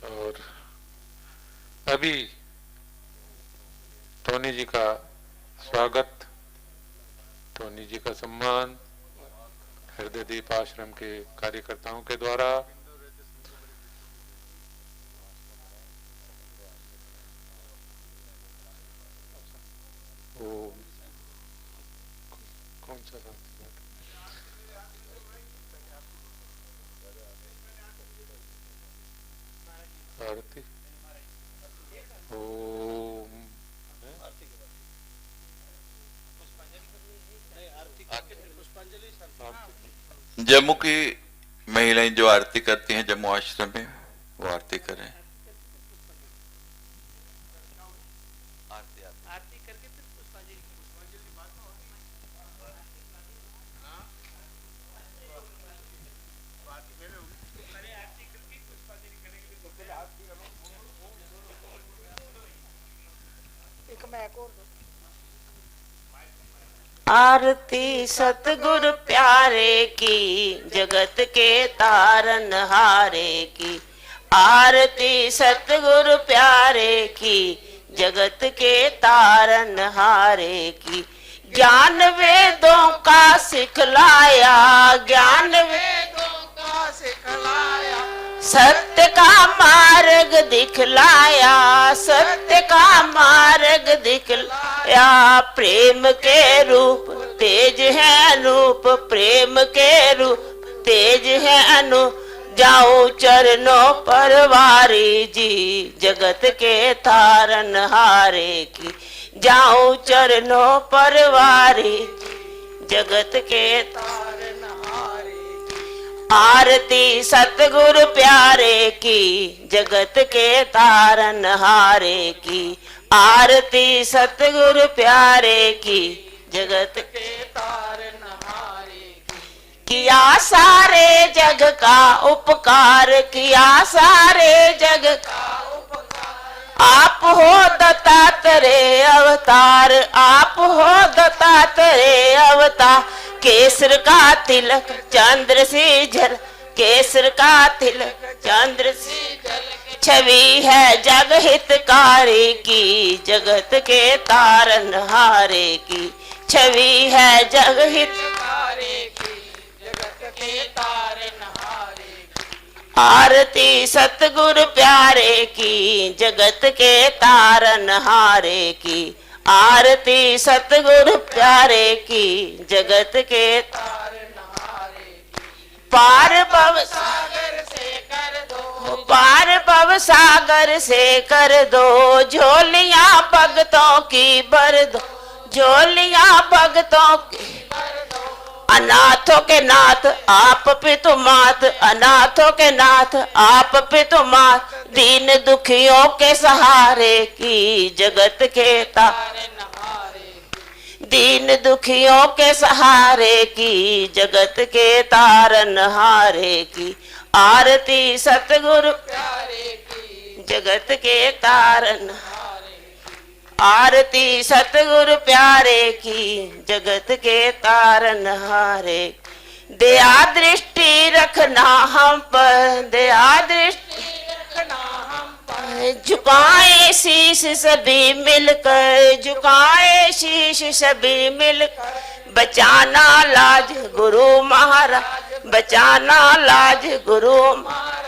और अभी टोनी जी का स्वागत, टोनी जी का सम्मान हृदय दीप आश्रम के कार्यकर्ताओं के द्वारा वो कौन सा आरती ओम जम्मू की महिलाएं जो आरती करती हैं जम्मू आश्रम में, वो आरती करें। आरती करके फिर पुष्पांजलि आरती सतगुरु प्यारे की, जगत के तारन हारे की। आरती सतगुरु प्यारे की, जगत के तारन हारे की। ज्ञान वेदों का सिखलाया, ज्ञान वेदों का सिखलाया, सत्य का मार्ग दिखलाया, सत्य का मार्ग दिखलाया। प्रेम के रूप तेज है अनूप, प्रेम के रूप तेज है अनूप। जाऊं चरणों पर वारी जी, जगत के तारन हारे की। जाऊं चरणों पर वारी, जगत के तारन हारे की। आरती सतगुरु प्यारे की, जगत के तारन हारे की। आरती सतगुरु प्यारे की, जगत के तारन हारे की। किया सारे जग का उपकार, किया सारे जग का उपकार। आप हो दत्तात्रेय अवतार, आप हो दत्तात्रेय अवतार। केसर का तिलक चंद्र से झल, केसर का तिलक चंद्र से झल। छवि है जग हितकारी की, जगत के तारन हारे की। छवि है जग हितकारी की, जगत के तारन हारे की। आरती सतगुरु प्यारे की, जगत के तारन हारे की। आरती सतगुरु प्यारे की, जगत के तारन हारे की। पार भव सागर से कर दो, पार भव सागर से कर दो। झोलियां भगतों की भर दो, झोलियां भगतों की भर दो। अनाथों के नाथ आप पितु मात, अनाथों के नाथ आप पितु मात। दीन दुखियों के सहारे की, जगत के तारन हारे की। दीन दुखियों के सहारे की, जगत के तारन हारे की। आरती सतगुरु प्यारे की, जगत के तारन हारे की। आरती सतगुरु प्यारे की, जगत के तारन हारे। दया दृष्टि रखना हम पर, दया दृष्टि रखना हम पर। झुकाए शीश सभी मिलकर, झुकाए शीश सभी मिलकर। बचाना लाज गुरु महाराज, बचाना लाज गुरु महाराज।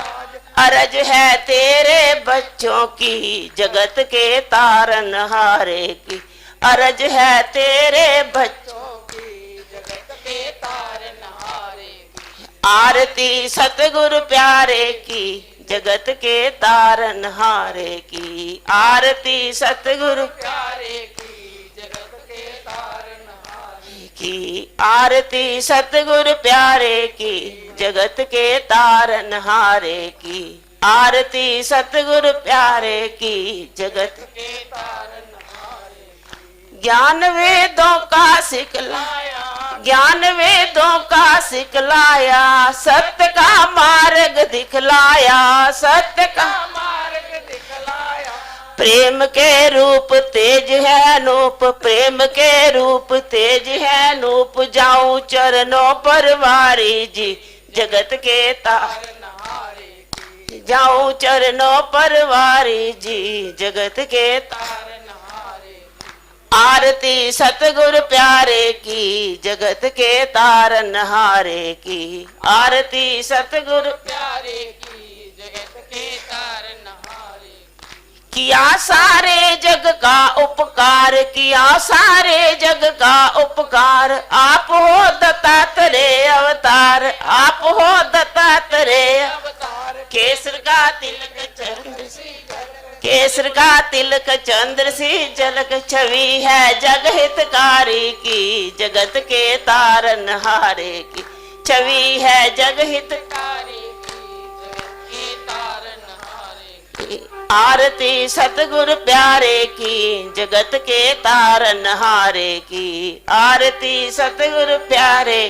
अरज है तेरे बच्चों की, जगत के तारन हारे की। अरज है तेरे बच्चों की, जगत के तारन हारे की। आरती सतगुरु प्यारे की, जगत के तारन हारे की। आरती सतगुरु प्यारे की, जगत के तारन हारे की। आरती सतगुरु प्यारे की, जगत के तारन हारे की। आरती सतगुरु प्यारे की, जगत के तारन हारे की। ज्ञान वेदों का सिखलाया, ज्ञान वेदों का सिखलाया। सत्य का मार्ग दिखलाया, सत्य का मार्ग दिखलाया। प्रेम के रूप तेज है अनूप, प्रेम के रूप तेज है अनूप। जाऊं चरणों पर वारी जी, जगत के तारन हारे की। जाऊं चरणों पर वारी जी, जगत के तारन हारे की। आरती सतगुरु प्यारे की, जगत के तारन हारे की। आरती सतगुरु प्यारे की, जगत के तारन हारे की। किया सारे जग का उपकार, किया सारे जग का उपकार। आप हो दत्तात्रेय अवतार, आप हो दत्तात्रेय अवतार। केसर का तिलक चंद्र से झलक, केसर का तिलक चंद्र से झलक। छवि है जग हितकारी की, जगत के तारन हारे की। छवि है जग हितकारी की, जगत के तारन हारे की। आरती सतगुरु प्यारे की, जगत के तारन हारे की। आरती सतगुरु प्यारे,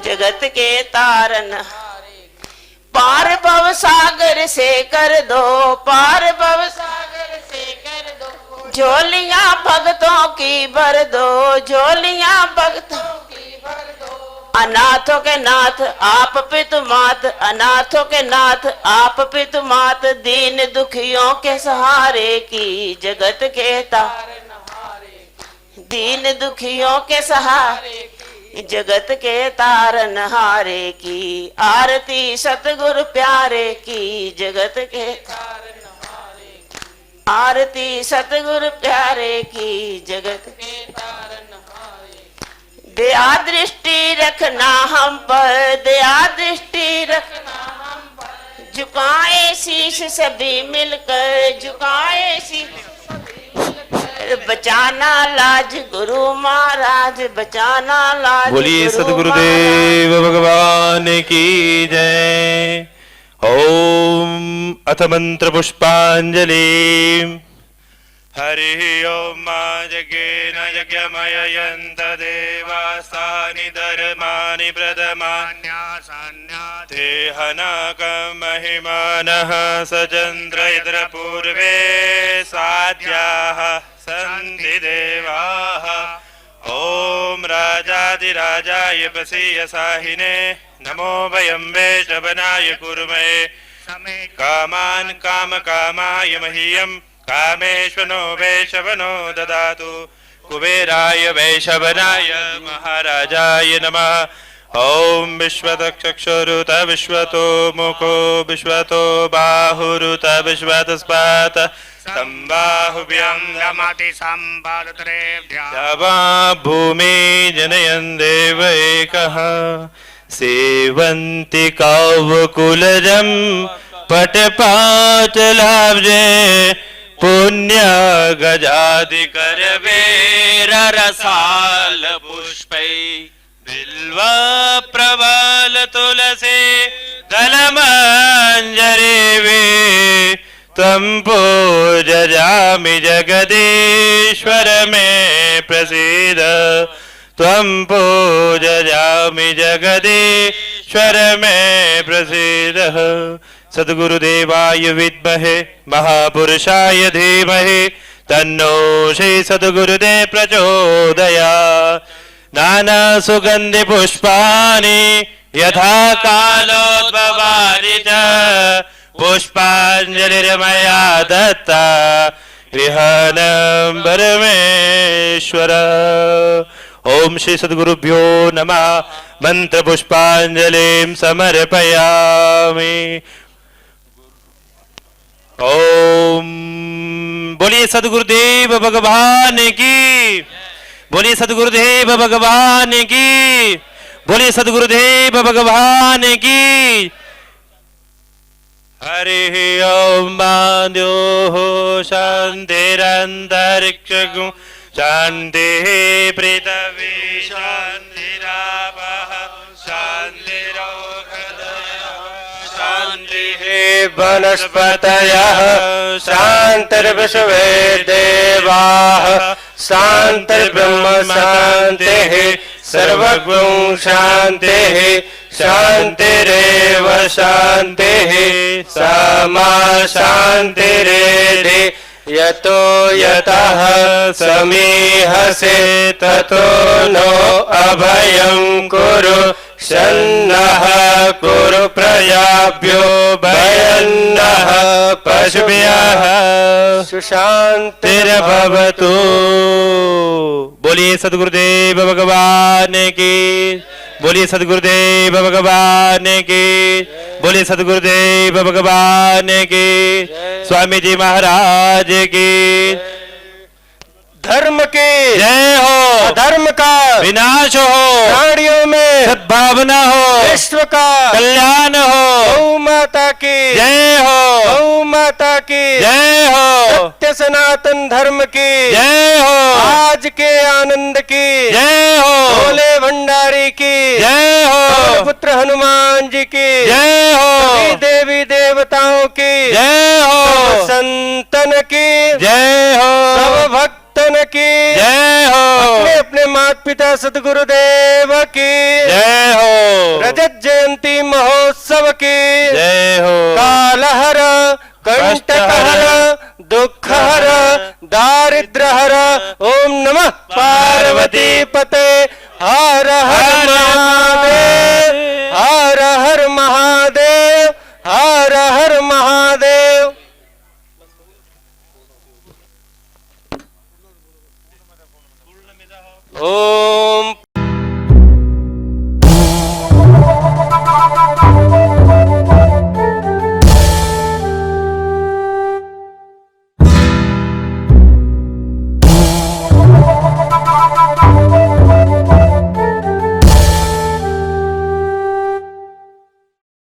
जगत के तारन हारे की। पार भव सागर से कर दो, पार भव सागर से कर दो। झोलियां भक्तों की भर दो, झोलियां भक्तों की भर दो। अनाथों के नाथ आप पितु मात, अनाथों के नाथ आप पितु मात, दीन दुखियों के सहारे की जगत के तारनहारे, दीन दुखियों के सहारे जगत के तारनहारे की। आरती सतगुरु प्यारे की जगत के तारनहारे की, आरती सतगुरु प्यारे की जगत के तारनहारे की। दया दृष्टि रखना हम पर, दया दृष्टि रखना हम पर, झुकाए शीश सभी मिलकर, झुकाए शीश बचाना लाज गुरु महाराज, बचाना लाज। बोलिए सदगुरुदेव भगवान की जय। ओम अथ मंत्र पुष्पांजलि। हरि ओम यज्ञेन यज्ञमययन्त देवास्तानि धर्माणि प्रथमान्यासान्याते हनकं महिमानः सचन्द्र इन्द्र पूर्वे साध्याः सन्ति देवाः। ओम राजाधिराजाय वसीयसाहिने नमो वयं वैष्णवनाय कुर्महे। कामान् कामकामाय मह्यं कामेश्वनो वैशवनो ददातु। कुबेराय वैशवनाय महाराजाय नमः। ओम विश्वतक्षुरुत विश्वतो मुखो विश्वतो बाहुरुत विश्वतस्पात संबाहुभ्यां नमति संबालुतरेभ्यः। भूमि जनयन् देव एकः सेवन्ति कावकुलजं पटपाटलाब्जे पुण्य गजादि करवेर रसाल पुष्पै बिल्व प्रबल तुलसी दलमंजरी वे त्वं पूजयामि जगदीश्वर में प्रसीद। त्वं पूजयामि जगदीश्वर में प्रसीद। सद्गुरुदेवाय विद्महे महापुरुषाय धीमहि तन्नो श्री सद्गुरुदेव प्रचोदयात्। नाना सुगंधि पुष्पाणि यथा कालोद्भवानि च पुष्पांजलिर्मया दत्ता गृहाणं परमेश्वर। ओम श्री सद्गुरुभ्यो नमः। मंत्र पुष्पांजलिं समर्पयामि। ओम बोलिए सद्गुरुदेव भगवान की, बोलिए सद्गुरुदेव भगवान की, बोलिए सद्गुरुदेव भगवान की। हरि ओम द्योः शान्तिरन्तरिक्षं शान्तिः पृथिवी शान्तिरापः शान्तिरोषधयः शान्तिः वनस्पतयः शान्तिर्विश्वे देवाः शान्तिर्ब्रह्म शान्तिः सर्वगुं शान्तिः शान्तिरेव शान्तिः सा शान्तिरेधि यतो यतः समीहसे ततो नो अभयं कुरु शन्नः कुरु प्रजाभ्यो भयन्नः पशुभ्यः सुशान्तिर्भवतु। बोलिए सद्गुरुदेव भगवान की, बोलिए सद्गुरुदेव भगवान की, बोलिए सद्गुरुदेव भगवान की। स्वामी जी महाराज की। धर्म की जय हो, धर्म का विनाश हो, प्राणियों में सद्भावना हो, विश्व का कल्याण हो। गौ माता की जय हो, गौ माता की जय हो, सत्य सनातन धर्म की जय हो, आज के आनंद की जय हो, भोले भंडारी की जय हो, पुत्र हनुमान जी की जय हो, देवी देवताओं की जय हो, संतन की जय हो, सब भक्तन की जय हो, अपने अपने माता पिता सतगुरुदेव की जय हो, रजत जयंती महोत्सव की जय हो, कालहर कंटकहर दुख हर दारिद्र हर। ओम नमः पार्वती पते हर हर